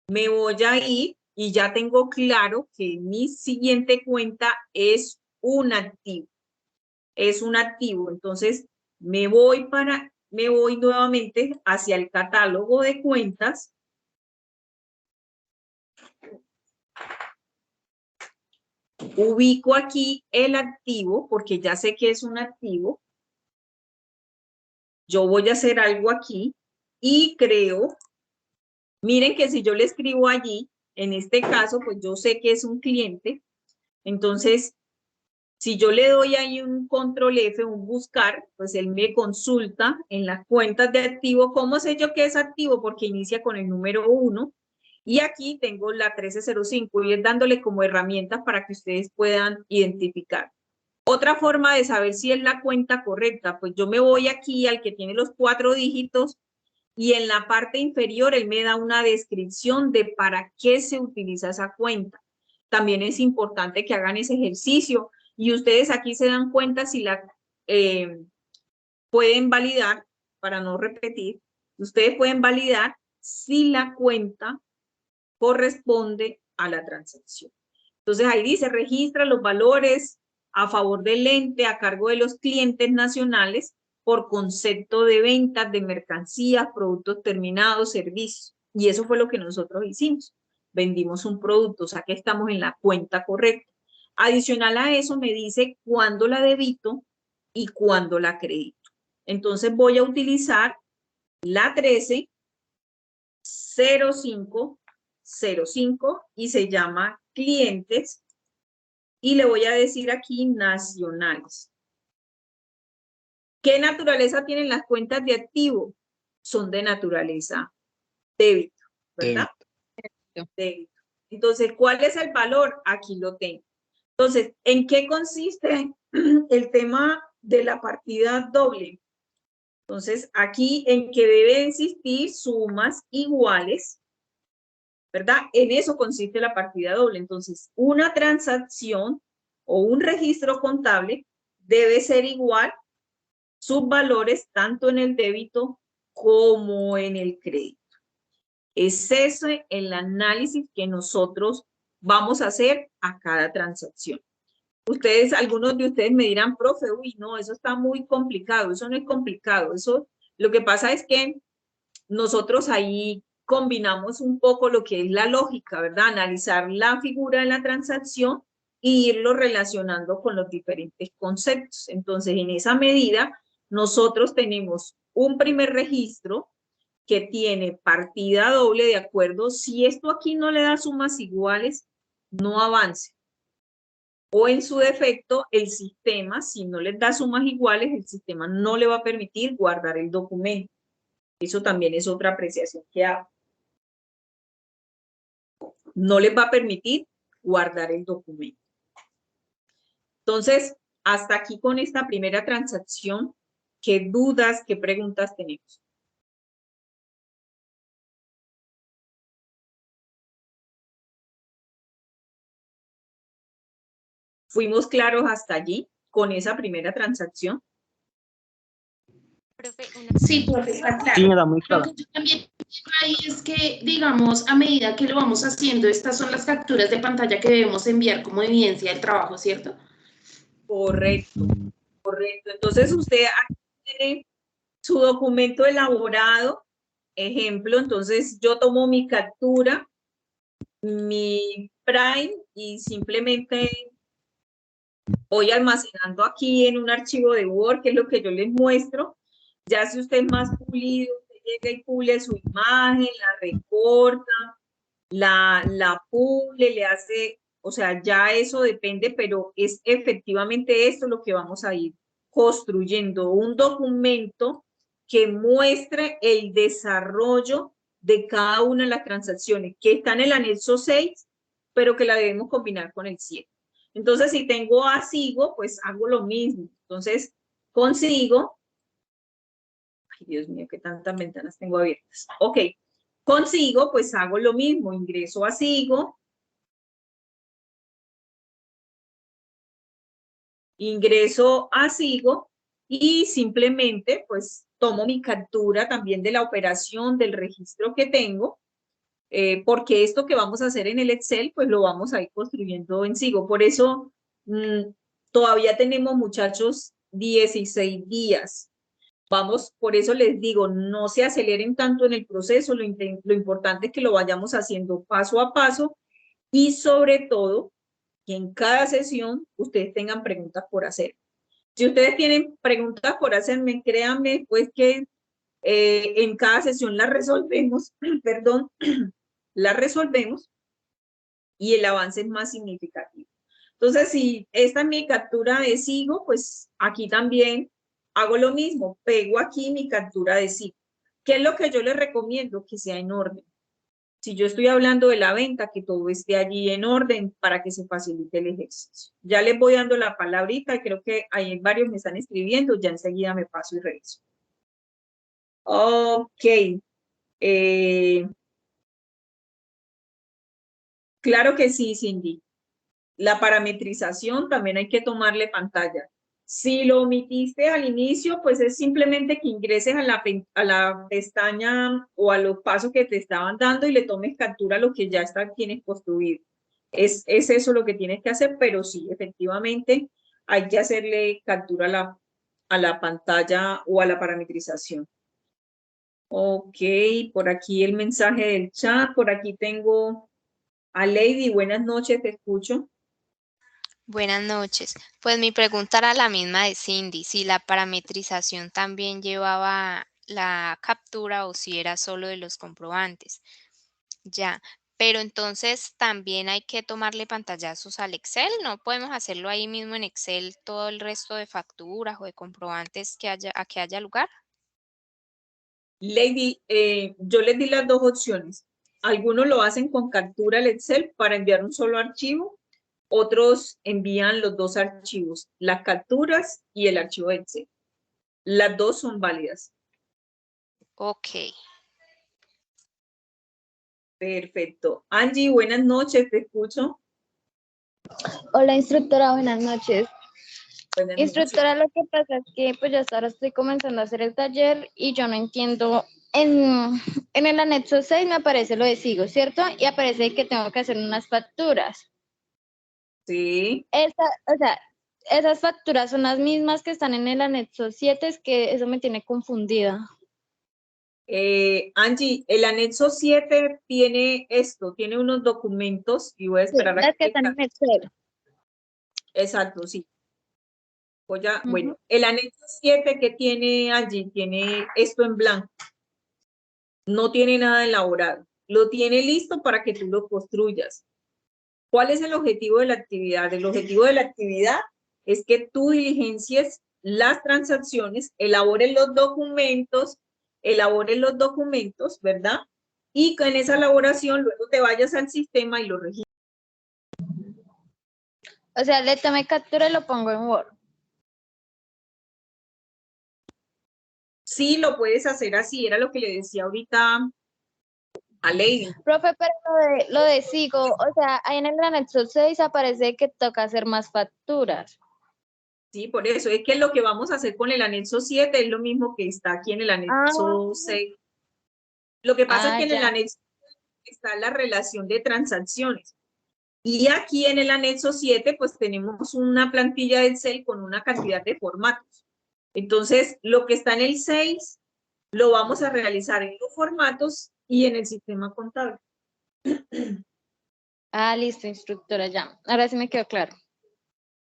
me voy a ir y ya tengo claro que mi siguiente cuenta es un activo. Es un activo. Entonces me voy nuevamente hacia el catálogo de cuentas. Ubico aquí el activo porque ya sé que es un activo. Yo voy a hacer algo aquí y creo, miren que si yo le escribo allí, en este caso, pues yo sé que es un cliente. Entonces, si yo le doy ahí un control F, un buscar, pues él me consulta en las cuentas de activo. ¿Cómo sé yo que es activo? Porque inicia con el número 1. Y aquí tengo la 1305 y es dándole como herramientas para que ustedes puedan identificar. Otra forma de saber si es la cuenta correcta, pues yo me voy aquí al que tiene los 4 dígitos y en la parte inferior él me da una descripción de para qué se utiliza esa cuenta. También es importante que hagan ese ejercicio y ustedes aquí se dan cuenta si la pueden validar, para no repetir, ustedes pueden validar si la cuenta corresponde a la transacción. Entonces ahí dice, registra los valores a favor del ente a cargo de los clientes nacionales por concepto de ventas de mercancías, productos terminados, servicios. Y eso fue lo que nosotros hicimos. Vendimos un producto, o sea que estamos en la cuenta correcta. Adicional a eso me dice cuándo la debito y cuándo la acredito. Entonces voy a utilizar la 130505 y se llama clientes y le voy a decir aquí nacionales. ¿Qué naturaleza tienen las cuentas de activo? Son de naturaleza débito, ¿verdad? Débito. Entonces, ¿cuál es el valor? Aquí lo tengo. Entonces, ¿en qué consiste el tema de la partida doble? Entonces, aquí en que debe existir sumas iguales, ¿verdad? En eso consiste la partida doble. Entonces, una transacción o un registro contable debe ser igual sus valores tanto en el débito como en el crédito. Es ese el análisis que nosotros vamos a hacer a cada transacción. Ustedes, algunos de ustedes me dirán, profe, uy, no, eso está muy complicado. Eso no es complicado. Eso, lo que pasa es que nosotros ahí combinamos un poco lo que es la lógica, ¿verdad? Analizar la figura de la transacción e irlo relacionando con los diferentes conceptos. Entonces, en esa medida, nosotros tenemos un primer registro que tiene partida doble de acuerdo. Si esto aquí no le da sumas iguales, no avance. O en su defecto, el sistema, si no les da sumas iguales, el sistema no le va a permitir guardar el documento. Eso también es otra apreciación que hago. No les va a permitir guardar el documento. Entonces, hasta aquí con esta primera transacción, ¿qué dudas, qué preguntas tenemos? ¿Fuimos claros hasta allí con esa primera transacción? Sí, profe, está claro. Sí, era muy claro. Lo que yo también digo ahí es que, digamos, a medida que lo vamos haciendo, estas son las capturas de pantalla que debemos enviar como evidencia del trabajo, ¿cierto? Correcto, correcto. Entonces usted aquí tiene su documento elaborado, ejemplo, entonces yo tomo mi captura, mi Prime y simplemente voy almacenando aquí en un archivo de Word, que es lo que yo les muestro. Ya si usted es más pulido, usted llega y pule su imagen, la recorta, la pule, le hace, o sea, ya eso depende, pero es efectivamente esto lo que vamos a ir construyendo, un documento que muestre el desarrollo de cada una de las transacciones que está en el anexo 6, pero que la debemos combinar con el 7. Entonces, si tengo a SIGO, pues hago lo mismo. Entonces, consigo, ay Dios mío, qué tantas ventanas tengo abiertas. Ok, consigo, pues hago lo mismo, ingreso a SIGO, y simplemente pues tomo mi captura también de la operación del registro que tengo, porque esto que vamos a hacer en el Excel pues lo vamos a ir construyendo en SIGO. Por eso todavía tenemos, muchachos, 16 días. Vamos, por eso les digo, no se aceleren tanto en el proceso, lo importante es que lo vayamos haciendo paso a paso y sobre todo que en cada sesión ustedes tengan preguntas por hacer. Si ustedes tienen preguntas por hacerme, créanme, pues que en cada sesión las resolvemos, perdón, las resolvemos y el avance es más significativo. Entonces, si esta es mi captura de SIGO, pues aquí también hago lo mismo, pego aquí mi captura de SIGO. ¿Qué es lo que yo les recomiendo? Que sea en orden. Si yo estoy hablando de la venta, que todo esté allí en orden para que se facilite el ejercicio. Ya les voy dando la palabrita, creo que hay varios me están escribiendo, ya enseguida me paso y reviso. Ok. Claro que sí, Cindy. La parametrización también hay que tomarle pantalla. Si lo omitiste al inicio, pues es simplemente que ingreses a la pestaña o a los pasos que te estaban dando y le tomes captura a lo que ya tienes construido. Es eso lo que tienes que hacer, pero sí, efectivamente, hay que hacerle captura a la pantalla o a la parametrización. Ok, por aquí el mensaje del chat, por aquí tengo a Lady, buenas noches, te escucho. Buenas noches. Pues mi pregunta era la misma de Cindy, si la parametrización también llevaba la captura o si era solo de los comprobantes. Ya, pero entonces también hay que tomarle pantallazos al Excel, no podemos hacerlo ahí mismo en Excel todo el resto de facturas o de comprobantes que haya lugar. Lady, yo les di las dos opciones. Algunos lo hacen con captura al Excel para enviar un solo archivo, otros envían los dos archivos, las capturas y el archivo Excel. Las dos son válidas. Ok. Perfecto. Angie, buenas noches, te escucho. Hola, instructora, buenas noches. Buenas Instructora, lo que pasa es que pues yo hasta ahora estoy comenzando a hacer el taller y yo no entiendo. En el anexo 6 me aparece lo de SIGO, ¿cierto? Y aparece que tengo que hacer unas facturas. Sí. O sea, esas facturas son las mismas que están en el anexo 7, es que eso me tiene confundida. Angie, el anexo 7 tiene esto, tiene unos documentos y voy a esperar a Las que que... están en Excel. Exacto, sí. Bueno, el anexo 7 que tiene allí, tiene esto en blanco. No tiene nada elaborado. Lo tiene listo para que tú lo construyas. ¿Cuál es el objetivo de la actividad? El objetivo de la actividad es que tú diligencies las transacciones, elabores los documentos, ¿verdad? Y con esa elaboración luego te vayas al sistema y lo registres. O sea, le tomé captura y lo pongo en Word. Sí, lo puedes hacer así, era lo que le decía ahorita a Lady. Profe, pero lo de SIGO, o sea, ahí en el anexo 6 aparece que toca hacer más facturas. Sí, por eso es que lo que vamos a hacer con el anexo 7 es lo mismo que está aquí en el anexo 6. Lo que pasa es que en el anexo está la relación de transacciones. Y aquí en el anexo 7, pues tenemos una plantilla de Excel con una cantidad de formatos. Entonces, lo que está en el 6 lo vamos a realizar en los formatos y en el sistema contable. Listo, instructora, ya. Ahora sí me quedó claro.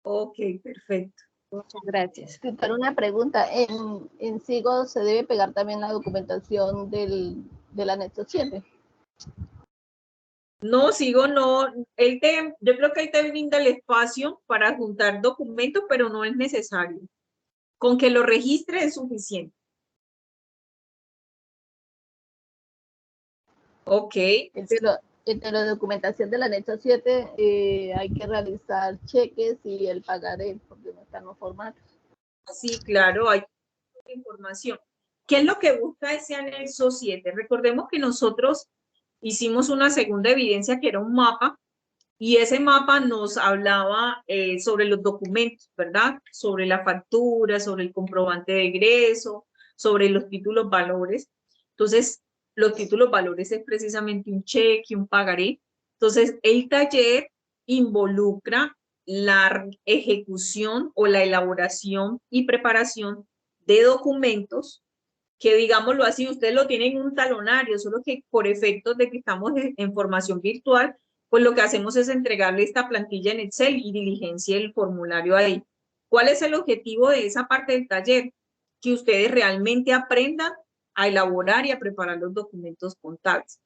Ok, perfecto. Muchas gracias. Instructora, una pregunta. ¿En SIGO se debe pegar también la documentación del anexo 7? No, sigo, no. Yo creo que él te brinda el espacio para juntar documentos, pero no es necesario. Con que lo registre es suficiente. Ok. Entre la documentación del anexo 7 hay que realizar cheques y el pagaré, porque no están los formatos. Sí, claro, hay información. ¿Qué es lo que busca ese anexo 7? Recordemos que nosotros hicimos una segunda evidencia que era un mapa, y ese mapa nos hablaba sobre los documentos, ¿verdad? Sobre la factura, sobre el comprobante de egreso, sobre los títulos valores. Entonces, los títulos valores es precisamente un cheque, un pagaré. Entonces, el taller involucra la ejecución o la elaboración y preparación de documentos que, digámoslo así, ustedes lo tienen en un talonario, solo que por efectos de que estamos en formación virtual, pues lo que hacemos es entregarle esta plantilla en Excel y diligencia el formulario ahí. ¿Cuál es el objetivo de esa parte del taller? Que ustedes realmente aprendan a elaborar y a preparar los documentos contables.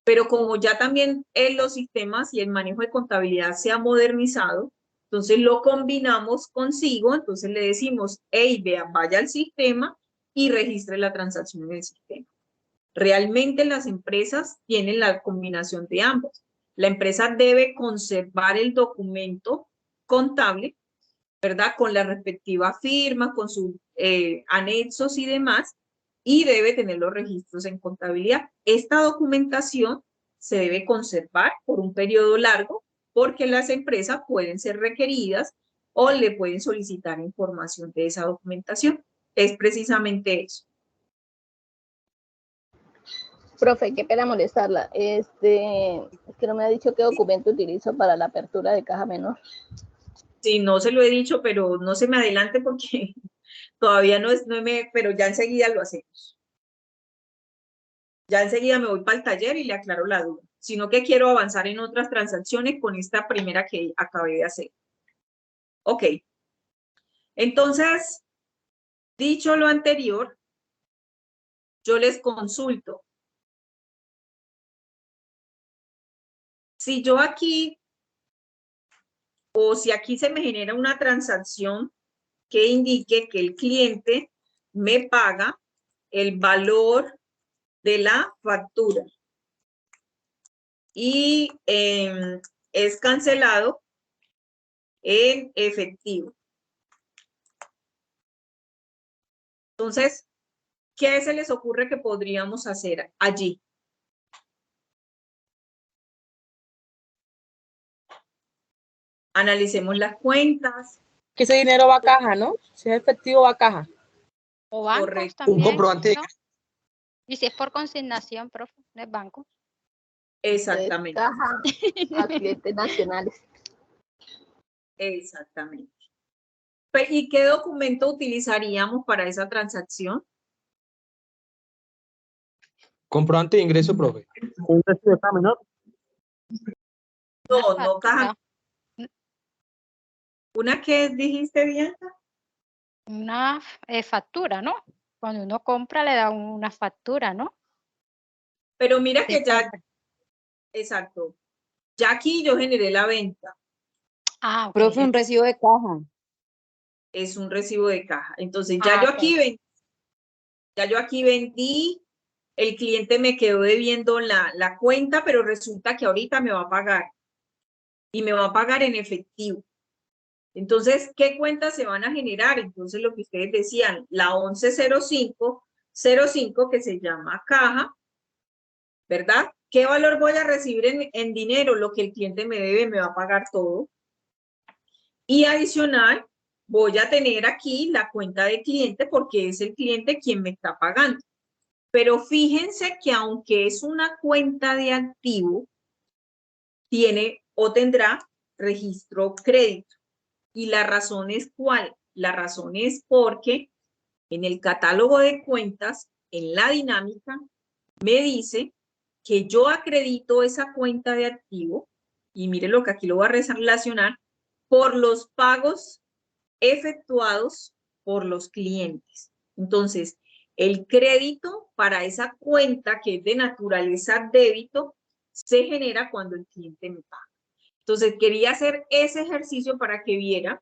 Pero como ya también en los sistemas y el manejo de contabilidad se ha modernizado, entonces lo combinamos consigo, entonces le decimos, hey, vea, vaya al sistema y registre la transacción en el sistema. Realmente las empresas tienen la combinación de ambos. La empresa debe conservar el documento contable, ¿verdad? Con la respectiva firma, con sus anexos y demás, y debe tener los registros en contabilidad. Esta documentación se debe conservar por un periodo largo porque las empresas pueden ser requeridas o le pueden solicitar información de esa documentación. Es precisamente eso. Profe, qué pena molestarla. Es que no me ha dicho qué documento utilizo para la apertura de caja menor. Sí, no se lo he dicho, pero no se me adelante porque todavía pero ya enseguida lo hacemos. Ya enseguida me voy para el taller y le aclaro la duda. Sino que quiero avanzar en otras transacciones con esta primera que acabé de hacer. Ok. Entonces, dicho lo anterior, yo les consulto. Si yo aquí, o si aquí se me genera una transacción que indique que el cliente me paga el valor de la factura y es cancelado en efectivo. Entonces, ¿qué se les ocurre que podríamos hacer allí? Analicemos las cuentas. Que ese dinero va a caja, ¿no? Si es efectivo, va a caja. O bancos Correcto. también, Un comprobante. ¿no? Y si es por consignación, profe, no es banco. Exactamente. Caja a clientes nacionales. Exactamente. ¿Y qué documento utilizaríamos para esa transacción? Comprobante de ingreso, profe. Un recibo de caja menor. No, no caja. ¿Una qué dijiste, Bianca? Una factura, ¿no? Cuando uno compra le da una factura, ¿no? Pero mira De que ya, compra. exacto, ya aquí yo generé la venta. Ah, ok. Profe, un recibo de caja. Es un recibo de caja. Entonces ya yo ok. aquí vendí, el cliente me quedó debiendo la cuenta, pero resulta que ahorita me va a pagar y me va a pagar en efectivo. Entonces, ¿qué cuentas se van a generar? Entonces, lo que ustedes decían, la 110505 que se llama caja, ¿verdad? ¿Qué valor voy a recibir en dinero? Lo que el cliente me debe, me va a pagar todo. Y adicional, voy a tener aquí la cuenta de cliente porque es el cliente quien me está pagando. Pero fíjense que aunque es una cuenta de activo, tiene o tendrá registro crédito. ¿Y la razón es cuál? La razón es porque en el catálogo de cuentas, en la dinámica, me dice que yo acredito esa cuenta de activo, y mire lo que aquí lo voy a relacionar, por los pagos efectuados por los clientes. Entonces, el crédito para esa cuenta que es de naturaleza débito se genera cuando el cliente me paga. Entonces, quería hacer ese ejercicio para que viera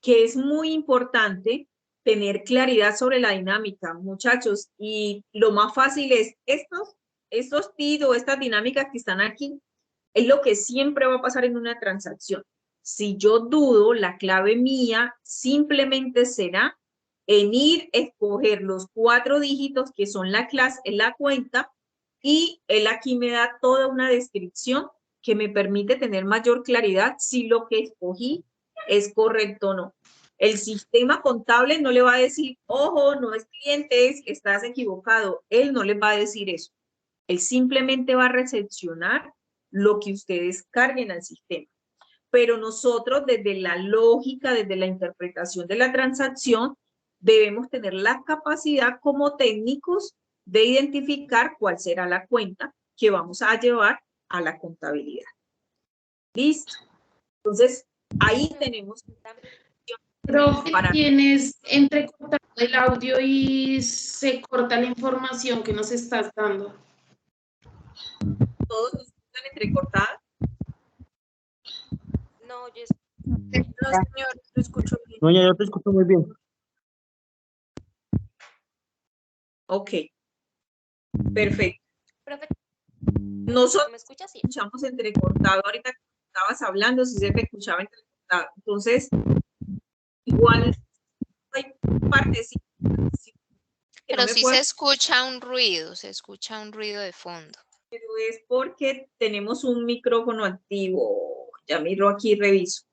que es muy importante tener claridad sobre la dinámica, muchachos, y lo más fácil es estos TID o estas dinámicas que están aquí, es lo que siempre va a pasar en una transacción. Si yo dudo, la clave mía simplemente será en ir a escoger los 4 dígitos que son la clase, en la cuenta, y él aquí me da toda una descripción que me permite tener mayor claridad si lo que escogí es correcto o no. El sistema contable no le va a decir, ojo, no es cliente, estás equivocado. Él no les va a decir eso. Él simplemente va a recepcionar lo que ustedes carguen al sistema. Pero nosotros, desde la lógica, desde la interpretación de la transacción, debemos tener la capacidad como técnicos de identificar cuál será la cuenta que vamos a llevar a la contabilidad. ¿Listo? Entonces, ahí tenemos... Profe, tienes entrecortado el audio y se corta la información que nos estás dando. ¿Todos nos escuchan entrecortados? No, señor, lo escucho bien. No, yo te escucho muy bien. Ok. Perfecto. Profe, Nosotros ¿me escuchas? Sí. escuchamos entrecortado. Ahorita que estabas hablando, si se te escuchaba entrecortado. Entonces, igual hay partes. Pero sí se escucha un ruido de fondo. Pero es porque tenemos un micrófono activo. Ya miro aquí, reviso.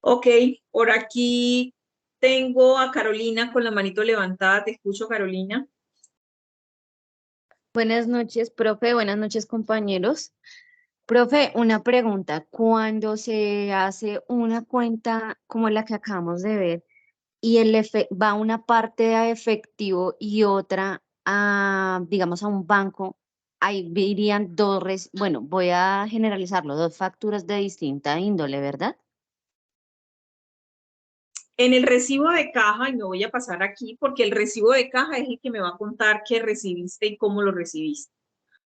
Ok, por aquí tengo a Carolina con la manito levantada. Te escucho, Carolina. Buenas noches, profe. Buenas noches, compañeros. Profe, una pregunta. Cuando se hace una cuenta como la que acabamos de ver y va una parte a efectivo y otra a, digamos, a un banco, ahí irían bueno, voy a generalizarlo, 2 facturas de distinta índole, ¿verdad? En el recibo de caja, y me voy a pasar aquí, porque el recibo de caja es el que me va a contar qué recibiste y cómo lo recibiste,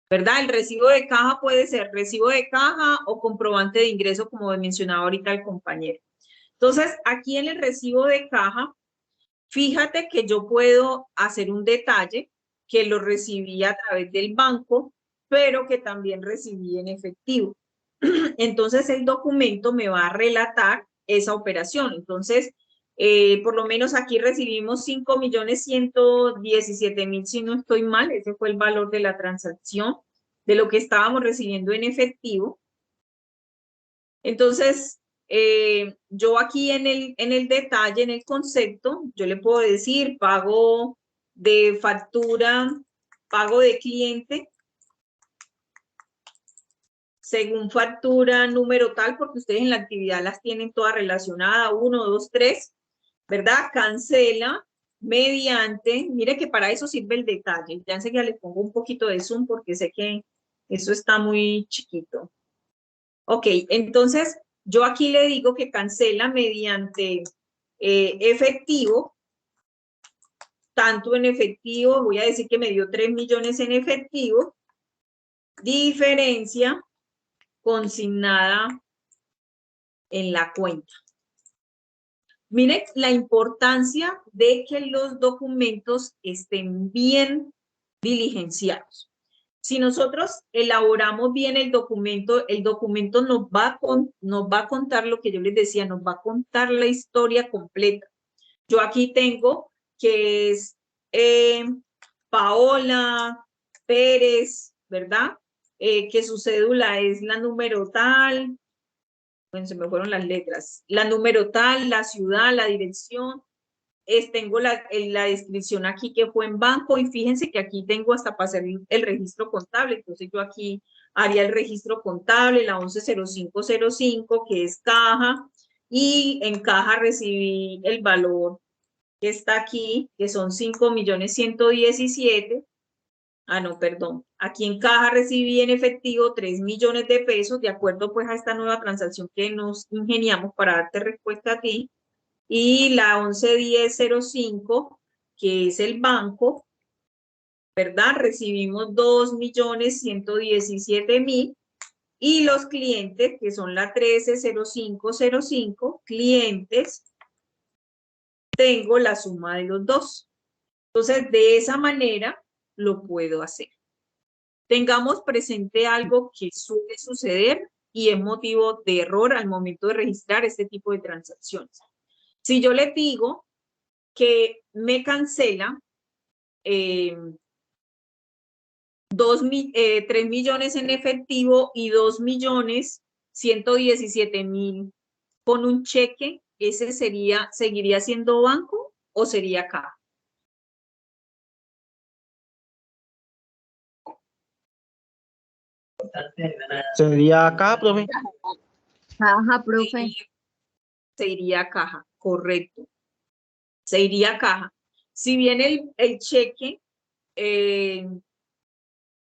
¿verdad? El recibo de caja puede ser recibo de caja o comprobante de ingreso, como mencionaba ahorita el compañero. Entonces, aquí en el recibo de caja, fíjate que yo puedo hacer un detalle que lo recibí a través del banco, pero que también recibí en efectivo. Entonces, el documento me va a relatar esa operación. Entonces, por lo menos aquí recibimos 5.117.000, si no estoy mal, ese fue el valor de la transacción, de lo que estábamos recibiendo en efectivo. Entonces, yo aquí en el detalle, en el concepto, yo le puedo decir pago de factura, pago de cliente, según factura número tal, porque ustedes en la actividad las tienen todas relacionadas, 1, 2, 3, ¿verdad? Cancela mediante, mire que para eso sirve el detalle. Ya enseguida le pongo un poquito de zoom porque sé que eso está muy chiquito. Ok, entonces yo aquí le digo que cancela mediante efectivo, tanto en efectivo, voy a decir que me dio 3 millones en efectivo, diferencia consignada en la cuenta. Miren la importancia de que los documentos estén bien diligenciados. Si nosotros elaboramos bien el documento nos va a contar lo que yo les decía, nos va a contar la historia completa. Yo aquí tengo que es Paola Pérez, ¿verdad? Que su cédula es la número tal, bueno, se me fueron las letras, la número tal, la ciudad, la dirección. Tengo la descripción aquí que fue en banco y fíjense que aquí tengo hasta para hacer el registro contable. Entonces yo aquí haría el registro contable, la 110505, que es caja, y en caja recibí el valor que está aquí, que son 5.117.000. Ah, no, perdón. Aquí en caja recibí en efectivo 3 millones de pesos, de acuerdo pues a esta nueva transacción que nos ingeniamos para darte respuesta a ti. Y la 111005, que es el banco, ¿verdad? Recibimos 2.117.000 y los clientes, que son la 130505, clientes, tengo la suma de los dos. Entonces, de esa manera lo puedo hacer. Tengamos presente algo que suele suceder y es motivo de error al momento de registrar este tipo de transacciones. Si yo les digo que me cancela 3 millones en efectivo y 2.117.000 con un cheque, ¿ese seguiría siendo banco o sería caja? Sería caja, profe. Caja, profe. Se iría a caja, correcto. Se iría a caja. Si bien el cheque,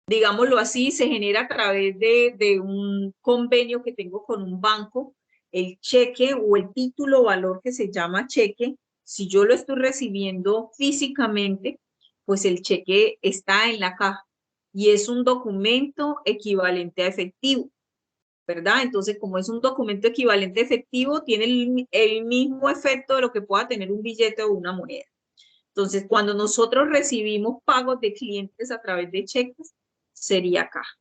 digámoslo así, se genera a través de un convenio que tengo con un banco, el cheque o el título valor que se llama cheque, si yo lo estoy recibiendo físicamente, pues el cheque está en la caja y es un documento equivalente a efectivo, ¿verdad? Entonces, como es un documento equivalente a efectivo, tiene el mismo efecto de lo que pueda tener un billete o una moneda. Entonces, cuando nosotros recibimos pagos de clientes a través de cheques, sería caja.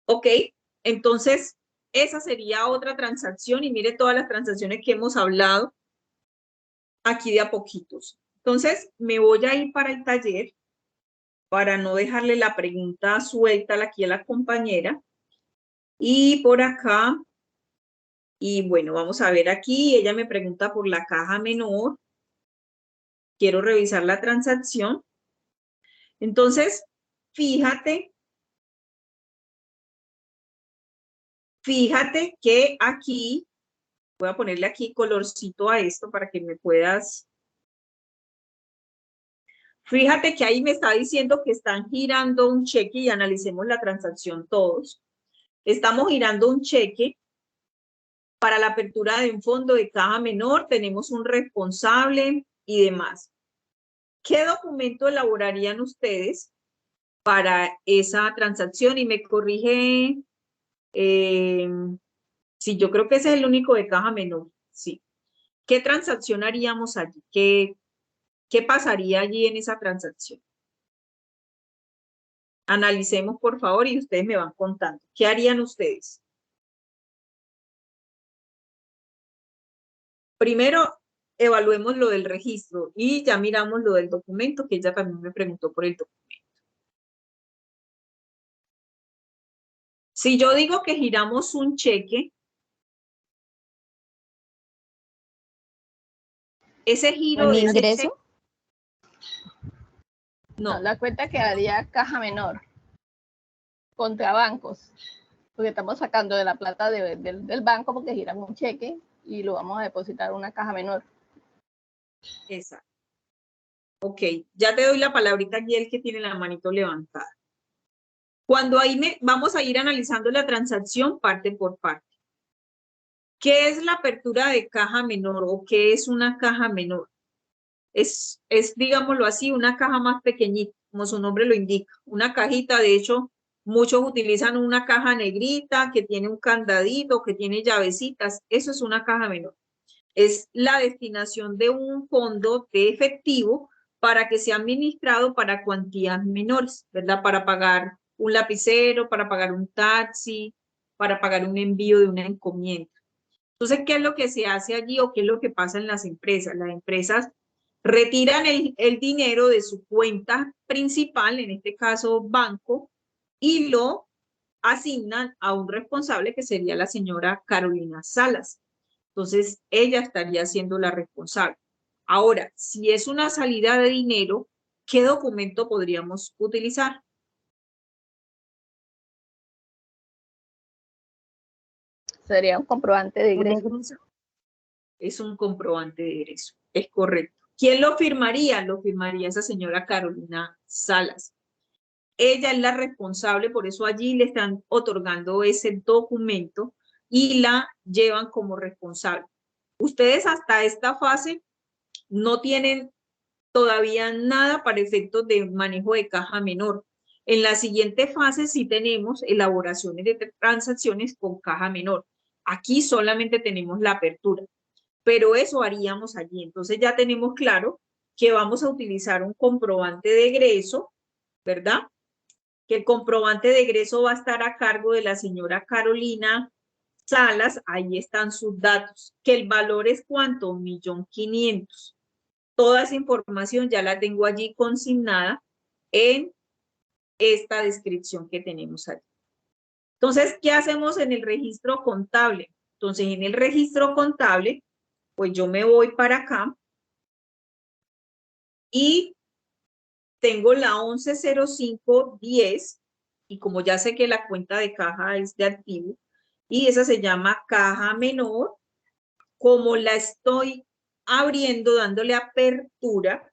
¿Ok? Entonces, esa sería otra transacción y mire todas las transacciones que hemos hablado aquí de a poquitos. Entonces, me voy a ir para el taller para no dejarle la pregunta suelta aquí a la compañera. Y por acá, y bueno, vamos a ver aquí, ella me pregunta por la caja menor. Quiero revisar la transacción. Entonces, fíjate que aquí, voy a ponerle aquí colorcito a esto para que me puedas. Fíjate que ahí me está diciendo que están girando un cheque y analicemos la transacción todos. Estamos girando un cheque para la apertura de un fondo de caja menor, tenemos un responsable y demás. ¿Qué documento elaborarían ustedes para esa transacción? Y me corrige, sí, yo creo que ese es el único de caja menor, sí. ¿Qué transacción haríamos allí? ¿Qué pasaría allí en esa transacción? Analicemos, por favor, y ustedes me van contando. ¿Qué harían ustedes? Primero, evaluemos lo del registro y ya miramos lo del documento, que ella también me preguntó por el documento. Si yo digo que giramos un cheque, ese giro de ese cheque... No, la cuenta quedaría caja menor contra bancos, porque estamos sacando de la plata del banco porque giramos un cheque y lo vamos a depositar en una caja menor. Exacto. Ok, ya te doy la palabrita aquí, el que tiene la manito levantada. Cuando ahí vamos a ir analizando la transacción parte por parte. ¿Qué es la apertura de caja menor o qué es una caja menor? Es, digámoslo así, una caja más pequeñita, como su nombre lo indica. Una cajita, de hecho, muchos utilizan una caja negrita que tiene un candadito, que tiene llavecitas. Eso es una caja menor. Es la destinación de un fondo de efectivo para que sea administrado para cuantías menores, ¿verdad? Para pagar un lapicero, para pagar un taxi, para pagar un envío de una encomienda. Entonces, ¿qué es lo que se hace allí o qué es lo que pasa en las empresas? Las empresas retiran el dinero de su cuenta principal, en este caso banco, y lo asignan a un responsable que sería la señora Carolina Salas. Entonces, ella estaría siendo la responsable. Ahora, si es una salida de dinero, ¿qué documento podríamos utilizar? Sería un comprobante de ingreso. Es un comprobante de ingreso, es correcto. ¿Quién lo firmaría? Lo firmaría esa señora Carolina Salas. Ella es la responsable, por eso allí le están otorgando ese documento y la llevan como responsable. Ustedes hasta esta fase no tienen todavía nada para efectos de manejo de caja menor. En la siguiente fase sí tenemos elaboraciones de transacciones con caja menor. Aquí solamente tenemos la apertura, pero eso haríamos allí. Entonces ya tenemos claro que vamos a utilizar un comprobante de egreso, ¿verdad? Que el comprobante de egreso va a estar a cargo de la señora Carolina Salas. Ahí están sus datos. Que el valor es ¿cuánto? 1.500.000. Toda esa información ya la tengo allí consignada en esta descripción que tenemos aquí. Entonces, ¿qué hacemos en el registro contable? Entonces, en el registro contable, pues yo me voy para acá y tengo la 110510 y como ya sé que la cuenta de caja es de activo y esa se llama caja menor, como la estoy abriendo, dándole apertura,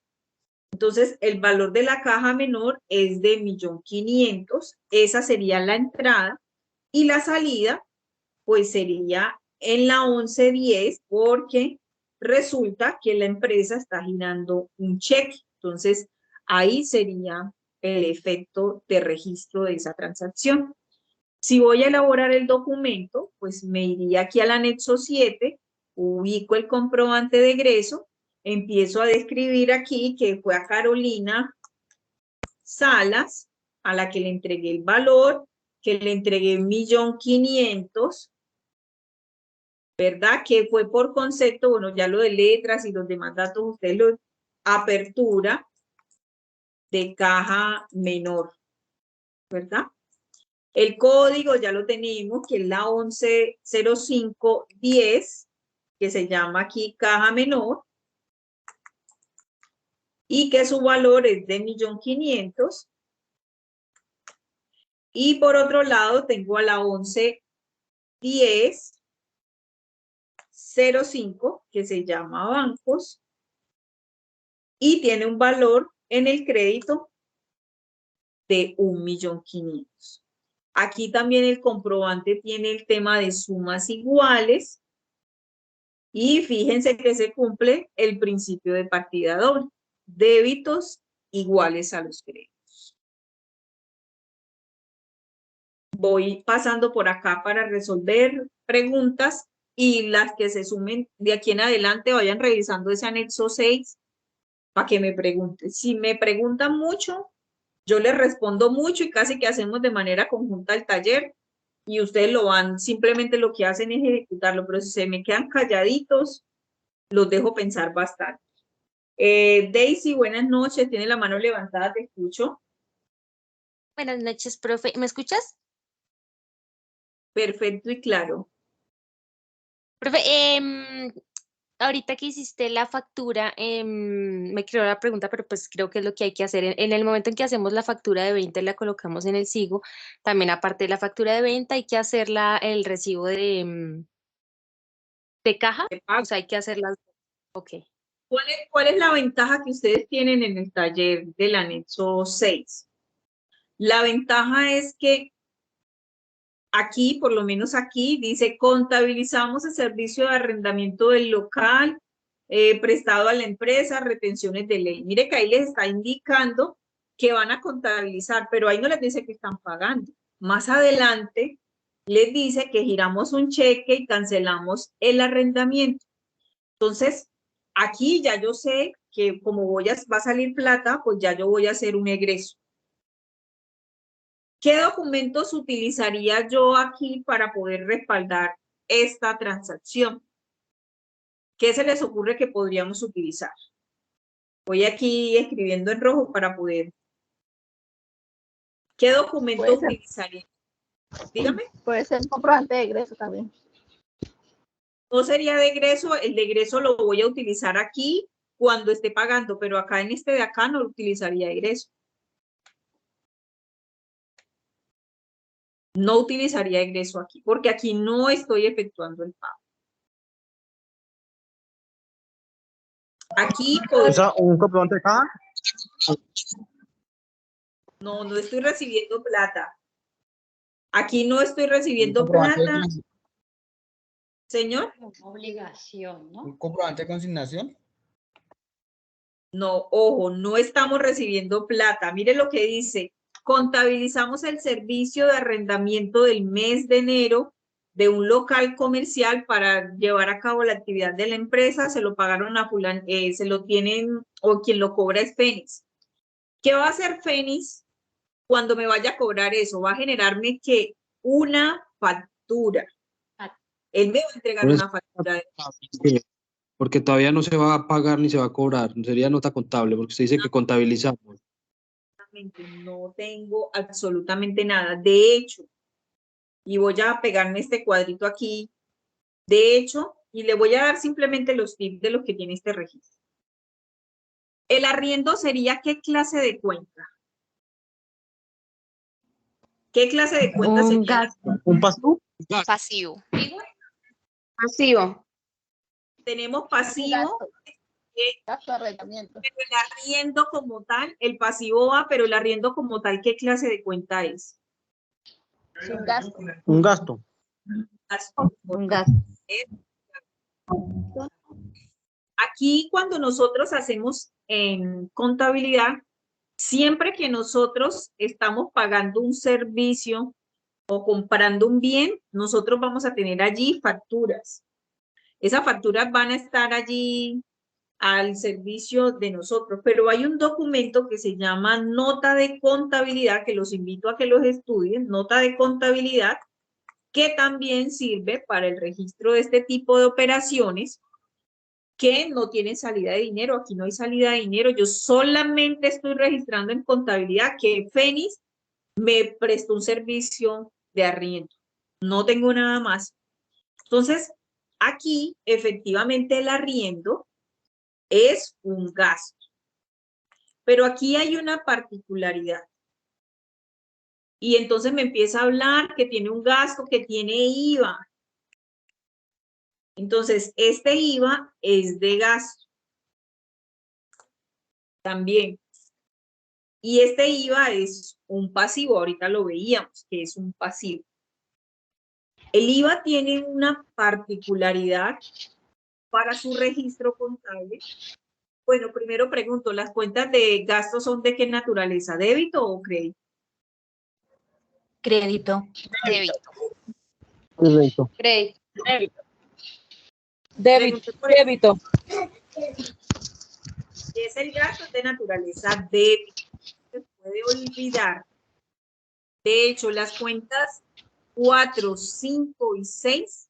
entonces el valor de la caja menor es de 1.500.000, esa sería la entrada y la salida pues sería en la 1110 porque resulta que la empresa está girando un cheque, entonces ahí sería el efecto de registro de esa transacción. Si voy a elaborar el documento, pues me iría aquí al anexo 7, ubico el comprobante de egreso, empiezo a describir aquí que fue a Carolina Salas, a la que le entregué el valor, que le entregué 1.500.000, ¿verdad? Que fue por concepto, bueno, ya lo de letras y los demás datos, ustedes lo apertura de caja menor, ¿verdad? El código ya lo tenemos, que es la 110510, que se llama aquí caja menor, y que su valor es de 1.500.000. Y por otro lado tengo a la 111005, que se llama bancos, y tiene un valor en el crédito de 1.500.000. Aquí también el comprobante tiene el tema de sumas iguales y fíjense que se cumple el principio de partida doble. Débitos iguales a los créditos. Voy pasando por acá para resolver preguntas y las que se sumen de aquí en adelante vayan revisando ese anexo 6 para que me pregunten. Si me preguntan mucho, yo les respondo mucho y casi que hacemos de manera conjunta el taller y ustedes lo van, simplemente lo que hacen es ejecutarlo, pero si se me quedan calladitos, los dejo pensar bastante. Daisy, buenas noches, tiene la mano levantada, te escucho. Buenas noches, profe. ¿Me escuchas? Perfecto y claro. Profe, ahorita que hiciste la factura, me creó la pregunta, pero pues creo que es lo que hay que hacer. En el momento en que hacemos la factura de venta y la colocamos en el SIGO, también aparte de la factura de venta hay que hacer el recibo de caja. O sea, hay que hacerla. Ok. ¿Cuál es la ventaja que ustedes tienen en el taller del anexo 6? La ventaja es que aquí, por lo menos aquí, dice contabilizamos el servicio de arrendamiento del local prestado a la empresa, retenciones de ley. Mire que ahí les está indicando que van a contabilizar, pero ahí no les dice que están pagando. Más adelante les dice que giramos un cheque y cancelamos el arrendamiento. Entonces, aquí ya yo sé que como va a salir plata, pues ya yo voy a hacer un egreso. ¿Qué documentos utilizaría yo aquí para poder respaldar esta transacción? ¿Qué se les ocurre que podríamos utilizar? Voy aquí escribiendo en rojo para poder. ¿Qué documento utilizaría? Dígame. Puede ser comprobante de egreso también. No sería de egreso, el de egreso lo voy a utilizar aquí cuando esté pagando, pero acá en este de acá no lo utilizaría de egreso. No utilizaría egreso aquí, porque aquí no estoy efectuando el pago. Aquí ¿Usa un comprobante de caja? No, no estoy recibiendo plata. Aquí no estoy recibiendo plata. Señor. Una obligación, ¿no? ¿Un comprobante de consignación? No, ojo, no estamos recibiendo plata. Mire lo que dice. Contabilizamos el servicio de arrendamiento del mes de enero de un local comercial para llevar a cabo la actividad de la empresa. Se lo pagaron a fulano, se lo tienen, o quien lo cobra es Fénix. ¿Qué va a hacer Fénix cuando me vaya a cobrar eso? Va a generarme que una factura. Él me va a entregar una factura. Porque todavía no se va a pagar ni se va a cobrar, sería nota contable, porque usted dice que contabilizamos. No tengo absolutamente nada. De hecho, y voy a pegarme este cuadrito aquí, de hecho, y le voy a dar simplemente los tips de lo que tiene este registro. El arriendo sería ¿qué clase de cuenta? ¿Qué clase de cuenta sería? ¿Un pasivo? Pasivo. Pasivo. Tenemos pasivo. Gasto de arrendamiento. Pero el arriendo como tal, el pasivo va, pero el arriendo como tal, ¿qué clase de cuenta es? Un gasto. Un gasto. Un gasto. Aquí cuando nosotros hacemos en contabilidad, siempre que nosotros estamos pagando un servicio o comprando un bien, nosotros vamos a tener allí facturas. Esas facturas van a estar allí al servicio de nosotros, pero hay un documento que se llama nota de contabilidad, que los invito a que los estudien, nota de contabilidad, que también sirve para el registro de este tipo de operaciones que no tienen salida de dinero. Aquí no hay salida de dinero, yo solamente estoy registrando en contabilidad que Fénix me prestó un servicio de arriendo, no tengo nada más. Entonces, aquí efectivamente el arriendo es un gasto. Pero aquí hay una particularidad. Y entonces me empieza a hablar que tiene un gasto, que tiene IVA. Entonces, este IVA es de gasto. También. Y este IVA es un pasivo. Ahorita lo veíamos, que es un pasivo. El IVA tiene una particularidad para su registro contable. Bueno, primero pregunto, ¿las cuentas de gastos son de qué naturaleza? ¿Débito o crédito? Crédito. Débito. Crédito. Débito. Es el gasto de naturaleza débito. Se puede olvidar. De hecho, las cuentas 4, 5 y 6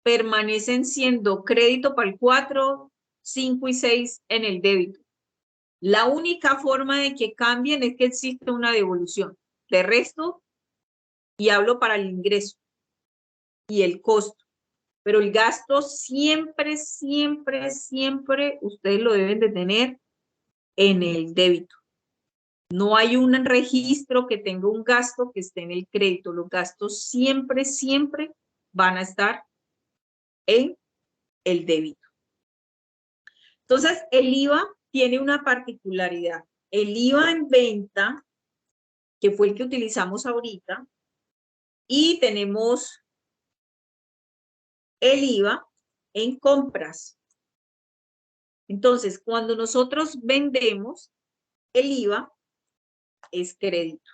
permanecen siendo crédito para el 4, 5 y 6 en el débito. La única forma de que cambien es que existe una devolución. De resto, y hablo para el ingreso y el costo. Pero el gasto siempre, siempre, siempre ustedes lo deben de tener en el débito. No hay un registro que tenga un gasto que esté en el crédito. Los gastos siempre, siempre van a estar en el débito. Entonces, el IVA tiene una particularidad. El IVA en venta, que fue el que utilizamos ahorita, y tenemos el IVA en compras. Entonces, cuando nosotros vendemos, el IVA es crédito.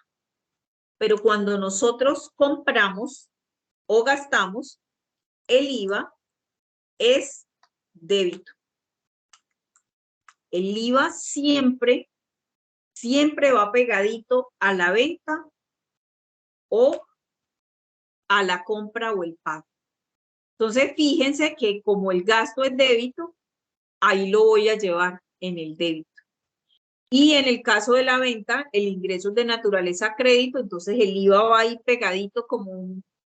Pero cuando nosotros compramos o gastamos, el IVA es débito. El IVA siempre, siempre va pegadito a la venta o a la compra o el pago. Entonces, fíjense que como el gasto es débito, ahí lo voy a llevar en el débito. Y en el caso de la venta, el ingreso es de naturaleza crédito, entonces el IVA va a ir pegadito como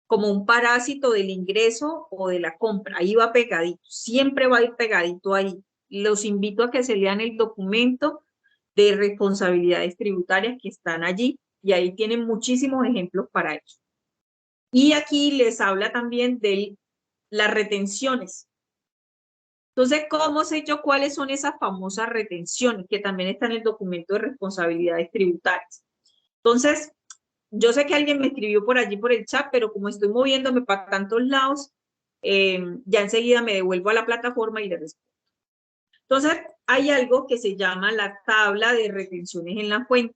un parásito del ingreso o de la compra. Ahí va pegadito, siempre va a ir pegadito ahí. Los invito a que se lean el documento de responsabilidades tributarias que están allí y ahí tienen muchísimos ejemplos para eso. Y aquí les habla también de las retenciones. Entonces, ¿cómo sé yo cuáles son esas famosas retenciones? Que también está en el documento de responsabilidades tributarias. Entonces, yo sé que alguien me escribió por allí por el chat, pero como estoy moviéndome para tantos lados, ya enseguida me devuelvo a la plataforma y le respondo. Entonces, hay algo que se llama la tabla de retenciones en la fuente.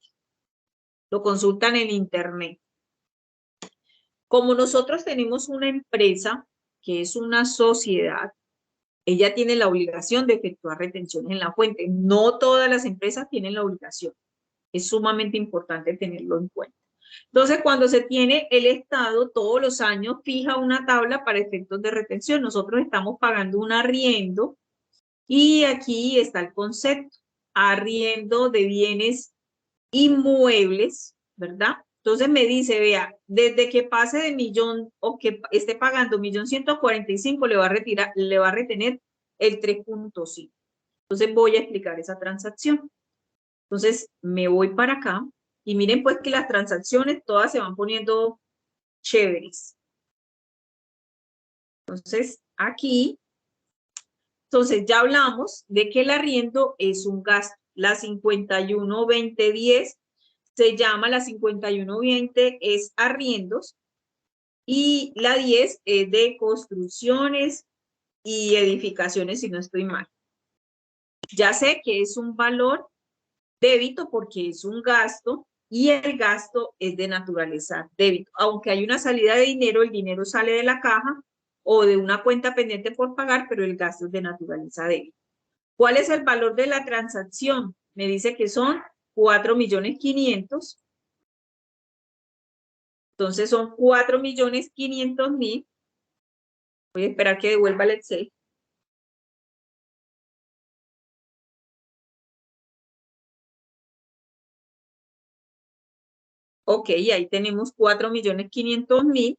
Lo consultan en internet. Como nosotros tenemos una empresa que es una sociedad, ella tiene la obligación de efectuar retenciones en la fuente. No todas las empresas tienen la obligación. Es sumamente importante tenerlo en cuenta. Entonces, cuando se tiene el Estado, todos los años fija una tabla para efectos de retención. Nosotros estamos pagando un arriendo y aquí está el concepto. Arriendo de bienes inmuebles, ¿verdad? Entonces me dice, vea, desde que pase de 1.000.000 o que esté pagando 1.145.000, le va a retener el 3.5. Entonces voy a explicar esa transacción. Entonces me voy para acá y miren pues que las transacciones todas se van poniendo chéveres. Entonces aquí, entonces ya hablamos de que el arriendo es un gasto. La 51-20-10 se llama, la 51-20 es arriendos y la 10 es de construcciones y edificaciones, si no estoy mal. Ya sé que es un valor débito porque es un gasto y el gasto es de naturaleza débito. Aunque hay una salida de dinero, el dinero sale de la caja o de una cuenta pendiente por pagar, pero el gasto es de naturaleza débito. ¿Cuál es el valor de la transacción? Me dice que son 4.500.000. Entonces son 4.500.000. Voy a esperar que devuelva el Excel. Ok, ahí tenemos 4.500.000.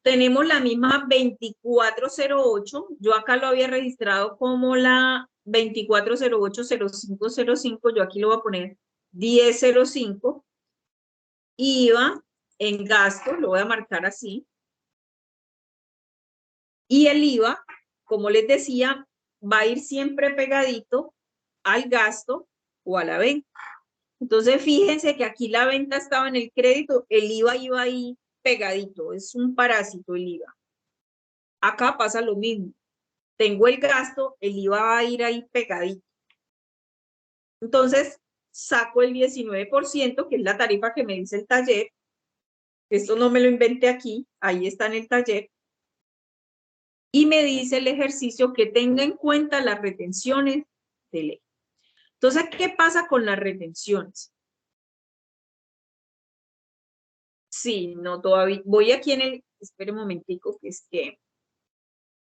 Tenemos la misma 2408. Yo acá lo había registrado como la 2408-0505. Yo aquí lo voy a poner 1005. IVA en gasto, lo voy a marcar así. Y el IVA, como les decía, va a ir siempre pegadito al gasto o a la venta. Entonces, fíjense que aquí la venta estaba en el crédito, el IVA iba ahí pegadito, es un parásito el IVA. Acá pasa lo mismo. Tengo el gasto, el IVA va a ir ahí pegadito. Entonces, saco el 19%, que es la tarifa que me dice el taller. Esto no me lo inventé aquí, ahí está en el taller. Y me dice el ejercicio que tenga en cuenta las retenciones de ley. Entonces, ¿qué pasa con las retenciones? Sí, no todavía. Voy aquí en el... Espere un momentico, que es que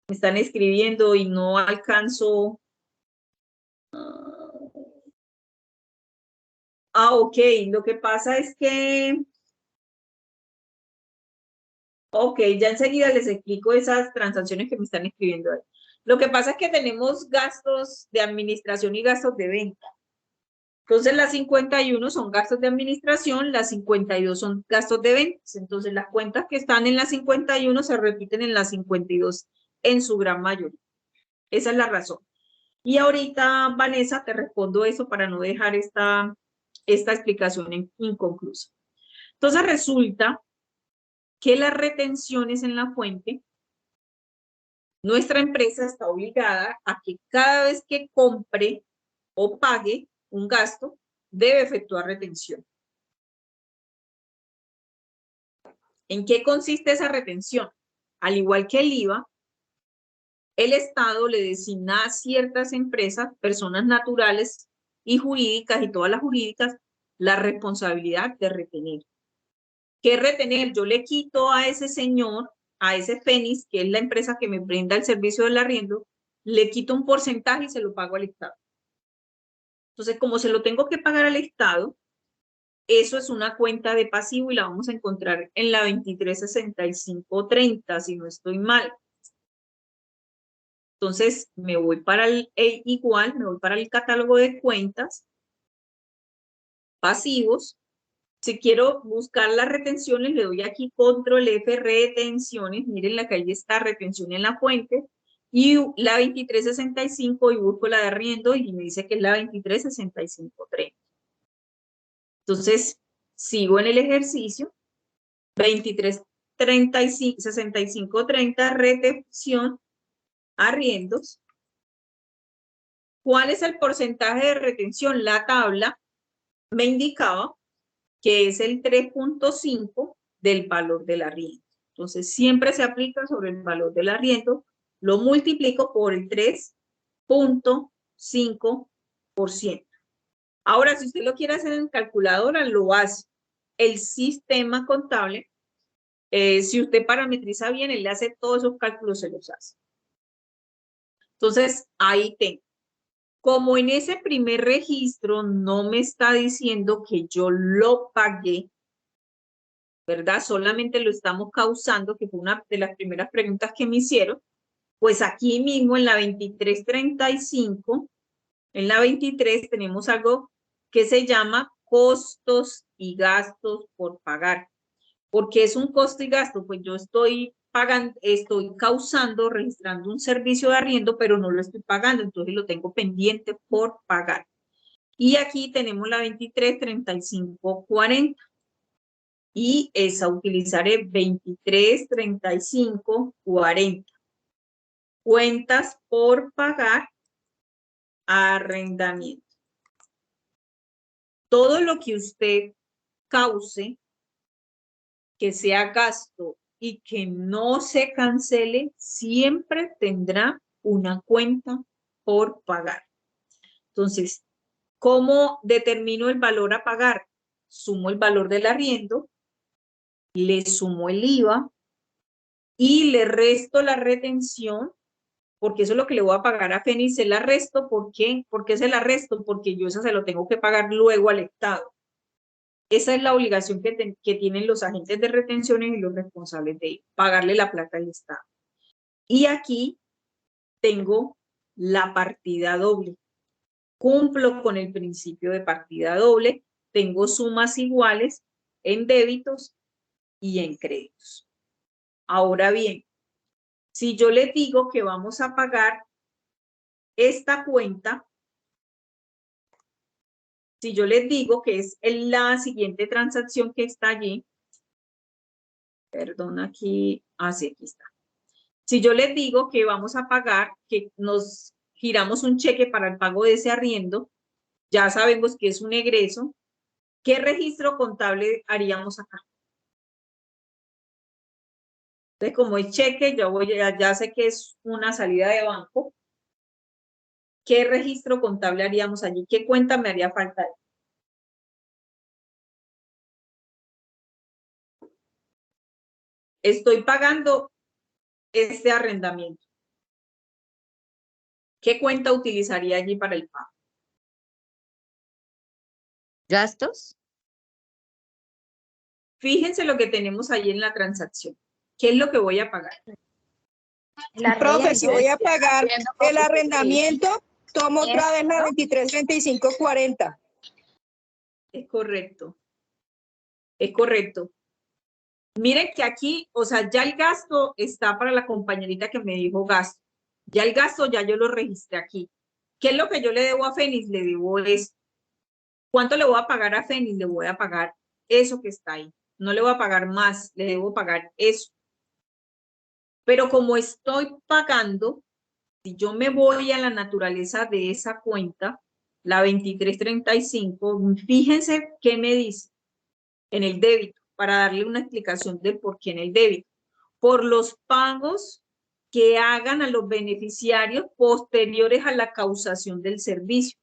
me están escribiendo y no alcanzo... ok. Lo que pasa es que... Ok, ya enseguida les explico esas transacciones que me están escribiendo ahí. Lo que pasa es que tenemos gastos de administración y gastos de venta. Entonces, las 51 son gastos de administración, las 52 son gastos de ventas. Entonces, las cuentas que están en las 51 se repiten en las 52 en su gran mayoría. Esa es la razón. Y ahorita, Vanessa, te respondo eso para no dejar esta explicación inconclusa. Entonces, resulta que las retenciones en la fuente, nuestra empresa está obligada a que cada vez que compre o pague un gasto, debe efectuar retención. ¿En qué consiste esa retención? Al igual que el IVA, el Estado le designa a ciertas empresas, personas naturales y jurídicas, y todas las jurídicas, la responsabilidad de retener. ¿Qué retener? Yo le quito a ese señor, a ese Fénix, que es la empresa que me brinda el servicio del arriendo, le quito un porcentaje y se lo pago al Estado. Entonces, como se lo tengo que pagar al Estado, eso es una cuenta de pasivo y la vamos a encontrar en la 236530, si no estoy mal. Entonces, me voy para me voy para el catálogo de cuentas, pasivos. Si quiero buscar las retenciones, le doy aquí control F, retenciones. Miren, la calle está retención en la fuente. Y la 2365 y busco la de arriendo y me dice que es la 236530. Entonces, sigo en el ejercicio. 236530, retención, arriendos. ¿Cuál es el porcentaje de retención? La tabla me indicaba que es el 3.5 del valor del arriendo. Entonces, siempre se aplica sobre el valor del arriendo, lo multiplico por el 3.5%. Ahora, si usted lo quiere hacer en calculadora, lo hace. El sistema contable, si usted parametriza bien, él le hace todos esos cálculos, se los hace. Entonces, ahí tengo. Como en ese primer registro no me está diciendo que yo lo pagué, ¿verdad? Solamente lo estamos causando, que fue una de las primeras preguntas que me hicieron, pues aquí mismo en la 2335, en la 23 tenemos algo que se llama costos y gastos por pagar. ¿Por qué es un costo y gasto? Pues yo estoy pagando, estoy causando, registrando un servicio de arriendo, pero no lo estoy pagando, entonces lo tengo pendiente por pagar. Y aquí tenemos la 233540. Y esa utilizaré 233540. Cuentas por pagar, arrendamiento. Todo lo que usted cause, que sea gasto y que no se cancele, siempre tendrá una cuenta por pagar. Entonces, ¿cómo determino el valor a pagar? Sumo el valor del arriendo, le sumo el IVA y le resto la retención, porque eso es lo que le voy a pagar a Fénix, se la resto. ¿Por qué? ¿Por qué se la resto? Porque yo eso se lo tengo que pagar luego al Estado. Esa es la obligación que tienen los agentes de retenciones y los responsables de pagarle la plata al Estado. Y aquí tengo la partida doble. Cumplo con el principio de partida doble. Tengo sumas iguales en débitos y en créditos. Ahora bien, si yo les digo que vamos a pagar esta cuenta, si yo les digo que es la siguiente transacción que está allí, perdón, aquí, sí, aquí está. Si yo les digo que vamos a pagar, que nos giramos un cheque para el pago de ese arriendo, ya sabemos que es un egreso, ¿qué registro contable haríamos acá? Entonces, como es cheque, ya sé que es una salida de banco. ¿Qué registro contable haríamos allí? ¿Qué cuenta me haría falta? Estoy pagando este arrendamiento. ¿Qué cuenta utilizaría allí para el pago? ¿Gastos? Fíjense lo que tenemos ahí en la transacción. ¿Qué es lo que voy a pagar? Profe, si voy a pagar el arrendamiento, tomo otra vez la 233540. Es correcto. Es correcto. Miren que aquí, o sea, ya el gasto está para la compañerita que me dijo gasto. Ya el gasto ya yo lo registré aquí. ¿Qué es lo que yo le debo a Fénix? Le debo esto. ¿Cuánto le voy a pagar a Fénix? Le voy a pagar eso que está ahí. No le voy a pagar más, le debo pagar eso. Pero como estoy pagando, si yo me voy a la naturaleza de esa cuenta, la 2335, fíjense qué me dice en el débito, para darle una explicación del por qué en el débito. Por los pagos que hagan a los beneficiarios posteriores a la causación del servicio.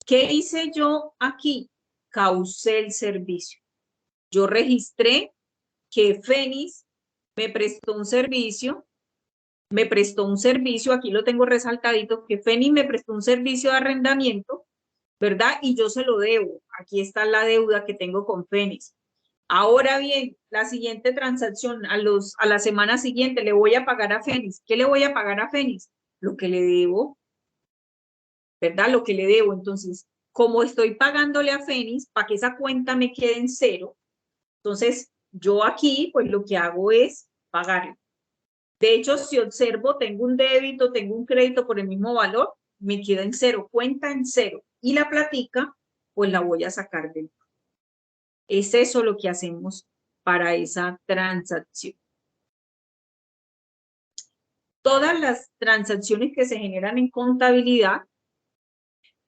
¿Qué hice yo aquí? Causé el servicio. Yo registré que Fénix me prestó un servicio, aquí lo tengo resaltadito, que Fénix me prestó un servicio de arrendamiento, ¿verdad? Y yo se lo debo. Aquí está la deuda que tengo con Fénix. Ahora bien, la siguiente transacción, a la semana siguiente, le voy a pagar a Fénix. ¿Qué le voy a pagar a Fénix? Lo que le debo, ¿verdad? Lo que le debo. Entonces, como estoy pagándole a Fénix, para que esa cuenta me quede en cero, entonces yo aquí, pues lo que hago es pagarle. De hecho, si observo, tengo un débito, tengo un crédito por el mismo valor, me queda en cero, cuenta en cero. Y la platica, pues la voy a sacar del. Es eso lo que hacemos para esa transacción. Todas las transacciones que se generan en contabilidad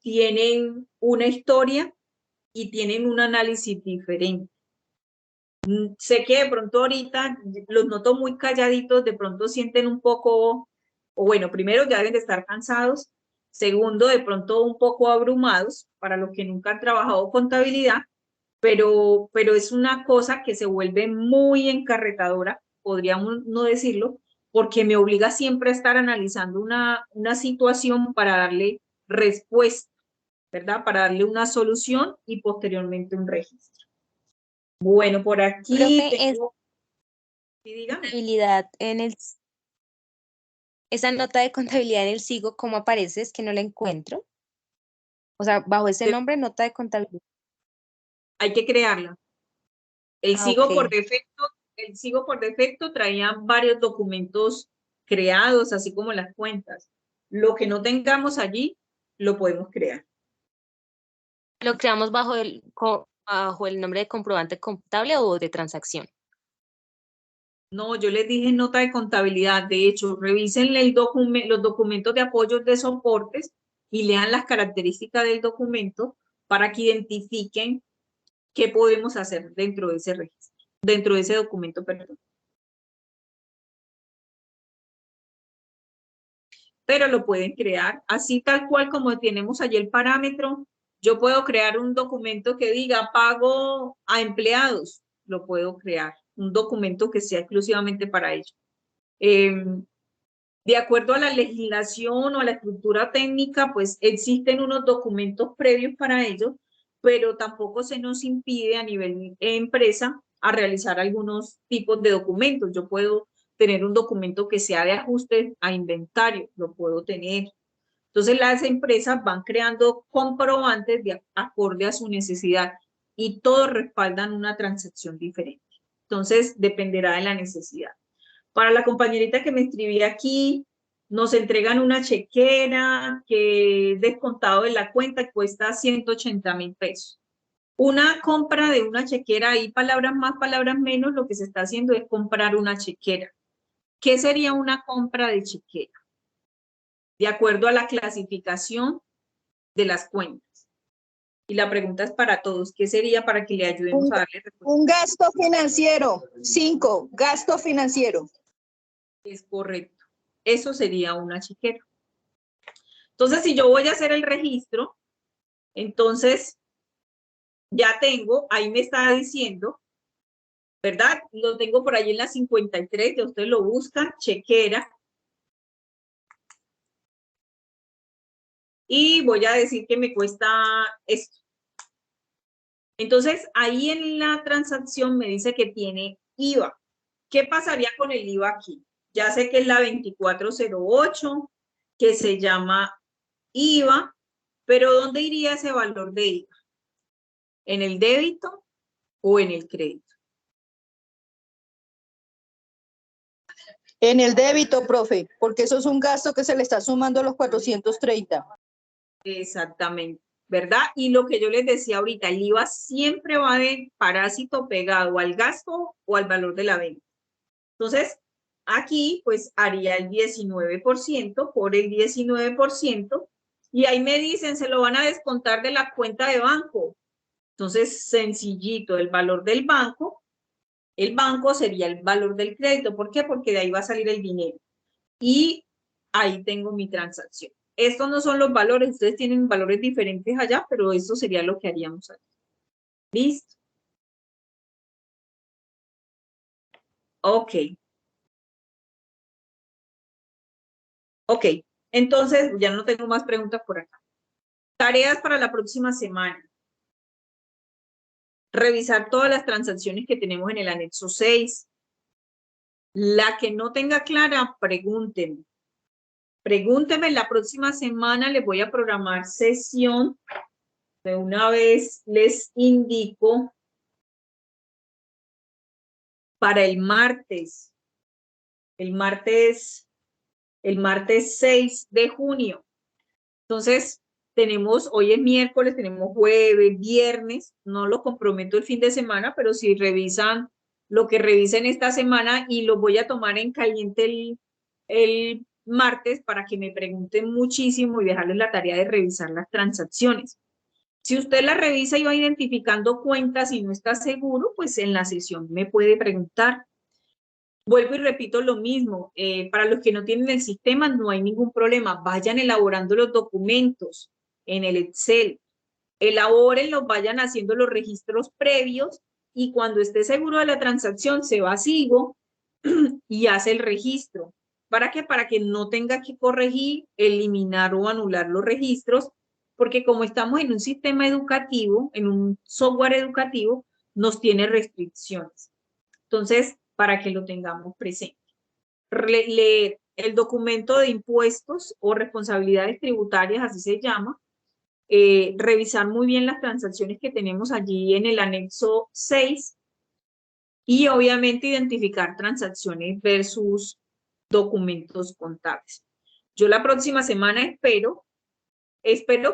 tienen una historia y tienen un análisis diferente. Sé que de pronto ahorita los noto muy calladitos, de pronto sienten un poco, o bueno, primero ya deben de estar cansados, segundo, de pronto un poco abrumados para los que nunca han trabajado contabilidad, pero es una cosa que se vuelve muy encarretadora, podríamos no decirlo, porque me obliga siempre a estar analizando una situación para darle respuesta, ¿verdad? Para darle una solución y posteriormente un registro. Bueno, por aquí Profe, tengo... ¿Sí, dígame? contabilidad en el, esa nota de contabilidad en el SIGO, ¿cómo aparece? Es que no la encuentro. O sea, bajo ese nombre, nota de contabilidad. Hay que crearla. El SIGO ok. por defecto traía varios documentos creados, así como las cuentas. Lo que no tengamos allí, lo podemos crear. ¿Lo creamos bajo bajo el nombre de comprobante contable o de transacción? No, yo les dije nota de contabilidad. De hecho, revisen los documentos de apoyo de soportes y lean las características del documento para que identifiquen qué podemos hacer dentro de ese registro, dentro de ese documento, perdón. Pero lo pueden crear así tal cual como tenemos allí el parámetro. Yo puedo crear un documento que diga pago a empleados, lo puedo crear, un documento que sea exclusivamente para ello. De acuerdo a la legislación o a la estructura técnica, pues existen unos documentos previos para ello, pero tampoco se nos impide a nivel empresa a realizar algunos tipos de documentos. Yo puedo tener un documento que sea de ajuste a inventario, lo puedo tener. Entonces las empresas van creando comprobantes de acorde a su necesidad y todos respaldan una transacción diferente. Entonces dependerá de la necesidad. Para la compañerita que me escribía aquí, nos entregan una chequera que es descontado de la cuenta y cuesta 180.000 pesos. Una compra de una chequera, hay palabras más, palabras menos, lo que se está haciendo es comprar una chequera. ¿Qué sería una compra de chequera? De acuerdo a la clasificación de las cuentas. Y la pregunta es para todos, ¿qué sería para que le ayudemos a darle respuesta? Un gasto financiero. 5, gasto financiero. Es correcto. Eso sería una chequera. Entonces, si yo voy a hacer el registro, entonces ya tengo, ahí me está diciendo, ¿verdad? Lo tengo por ahí en la 53, ya ustedes lo buscan, chequera. Y voy a decir que me cuesta esto. Entonces, ahí en la transacción me dice que tiene IVA. ¿Qué pasaría con el IVA aquí? Ya sé que es la 2408, que se llama IVA, pero ¿dónde iría ese valor de IVA? ¿En el débito o en el crédito? En el débito, profe, porque eso es un gasto que se le está sumando a los 430. Exactamente, ¿verdad? Y lo que yo les decía ahorita, el IVA siempre va de parásito pegado al gasto o al valor de la venta. Entonces, aquí pues haría el 19% por el 19%, y ahí me dicen, se lo van a descontar de la cuenta de banco. Entonces, sencillito, el valor del banco, el banco sería el valor del crédito. ¿Por qué? Porque de ahí va a salir el dinero. Y ahí tengo mi transacción. Estos no son los valores, ustedes tienen valores diferentes allá, pero esto sería lo que haríamos aquí. ¿Listo? Ok. Ok, entonces ya no tengo más preguntas por acá. Tareas para la próxima semana. Revisar todas las transacciones que tenemos en el anexo 6. La que no tenga clara, pregúntenme. Pregúntenme, la próxima semana les voy a programar sesión. De una vez les indico para el martes. El martes 6 de junio. Entonces, hoy es miércoles, tenemos jueves, viernes, no lo comprometo el fin de semana, pero si revisan lo que revisen esta semana, y lo voy a tomar en caliente martes para que me pregunten muchísimo y dejarles la tarea de revisar las transacciones. Si usted la revisa y va identificando cuentas y no está seguro, pues en la sesión me puede preguntar. Vuelvo y repito lo mismo, para los que no tienen el sistema no hay ningún problema, vayan elaborando los documentos en el Excel, elabórenlos, vayan haciendo los registros previos y cuando esté seguro de la transacción se va a SIGO y hace el registro. ¿Para qué? Para que no tenga que corregir, eliminar o anular los registros, porque como estamos en un sistema educativo, en un software educativo, nos tiene restricciones. Entonces, para que lo tengamos presente. El documento de impuestos o responsabilidades tributarias, así se llama, revisar muy bien las transacciones que tenemos allí en el anexo 6 y obviamente identificar transacciones versus documentos contables. Yo la próxima semana espero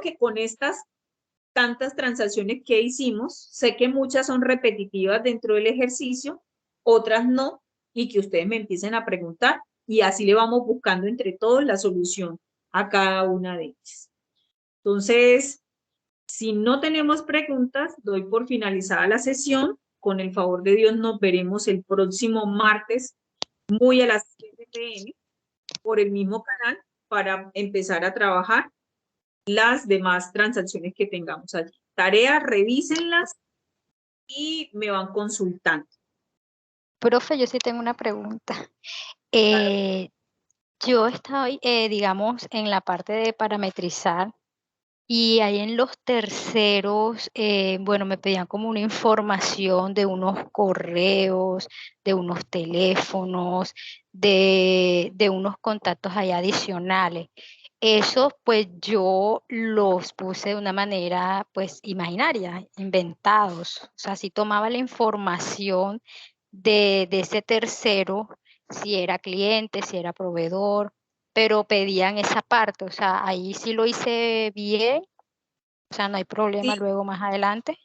que con estas tantas transacciones que hicimos, sé que muchas son repetitivas dentro del ejercicio, otras no, y que ustedes me empiecen a preguntar y así le vamos buscando entre todos la solución a cada una de ellas. Entonces, si no tenemos preguntas, doy por finalizada la sesión. Con el favor de Dios nos veremos el próximo martes, muy a las 7 p.m. por el mismo canal para empezar a trabajar las demás transacciones que tengamos allí. Tareas, revísenlas y me van consultando. Profe, yo sí tengo una pregunta. Yo estoy, digamos, en la parte de parametrizar y ahí en los terceros, bueno, me pedían como una información de unos correos, de unos teléfonos, de unos contactos ahí adicionales. Eso pues yo los puse de una manera pues imaginaria, inventados. O sea, si tomaba la información de ese tercero, si era cliente, si era proveedor, pero pedían esa parte. O sea, ahí sí lo hice bien. O sea, no hay problema Sí. luego más adelante.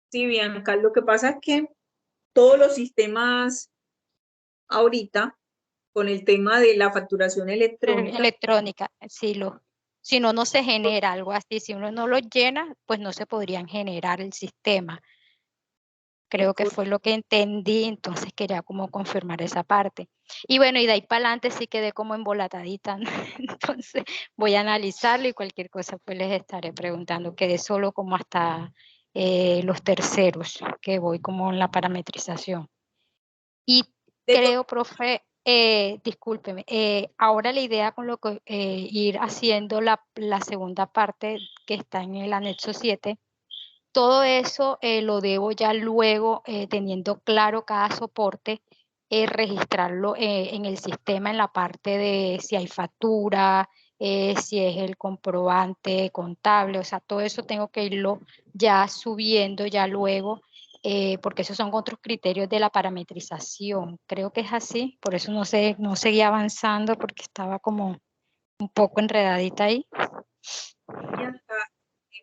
Sí, Bianca, lo que pasa es que todos los sistemas ahorita, con el tema de la facturación electrónica, Electrónica, si no, no se genera algo así. Si uno no lo llena, pues no se podrían generar el sistema. Creo que fue lo que entendí, entonces quería como confirmar esa parte. Y bueno, y de ahí para adelante sí quedé como embolatadita, ¿no? Entonces voy a analizarlo y cualquier cosa pues les estaré preguntando. Quedé solo como hasta los terceros, que voy como en la parametrización. Y creo, profe, discúlpeme, ahora la idea con lo que ir haciendo la segunda parte que está en el anexo 7, todo eso lo debo ya luego, teniendo claro cada soporte, registrarlo en el sistema en la parte de si hay factura, si es el comprobante contable, o sea, todo eso tengo que irlo ya subiendo ya luego, porque esos son otros criterios de la parametrización. Creo que es así, por eso no seguía avanzando porque estaba como un poco enredadita ahí.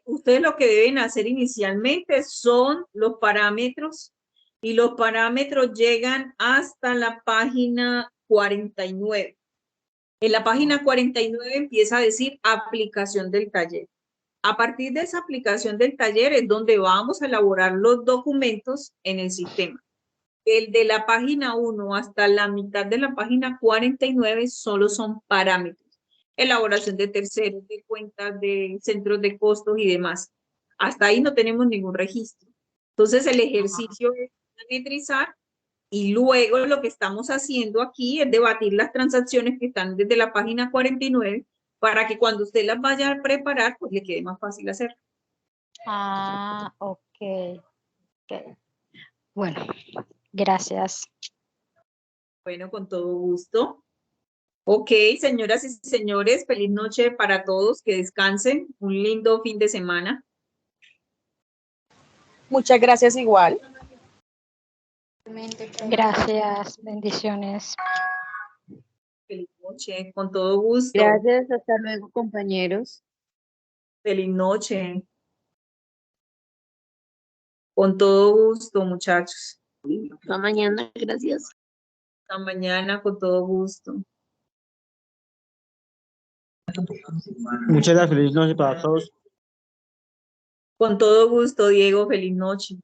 Ustedes lo que deben hacer inicialmente son los parámetros y los parámetros llegan hasta la página 49. En la página 49 empieza a decir aplicación del taller. A partir de esa aplicación del taller es donde vamos a elaborar los documentos en el sistema. El de la página 1 hasta la mitad de la página 49 solo son parámetros. Elaboración de terceros, de cuentas, de centros de costos y demás. Hasta ahí no tenemos ningún registro. Entonces el ejercicio es parametrizar y luego lo que estamos haciendo aquí es debatir las transacciones que están desde la página 49 para que cuando usted las vaya a preparar, pues le quede más fácil hacer. Ah, ok. Bueno, gracias. Bueno, con todo gusto. Ok, señoras y señores, feliz noche para todos, que descansen, un lindo fin de semana. Muchas gracias igual. Gracias, bendiciones. Feliz noche, con todo gusto. Gracias, hasta luego, compañeros. Feliz noche. Con todo gusto, muchachos. Hasta mañana, gracias. Hasta mañana, con todo gusto. Muchas gracias, feliz noche para todos. Con todo gusto, Diego, feliz noche.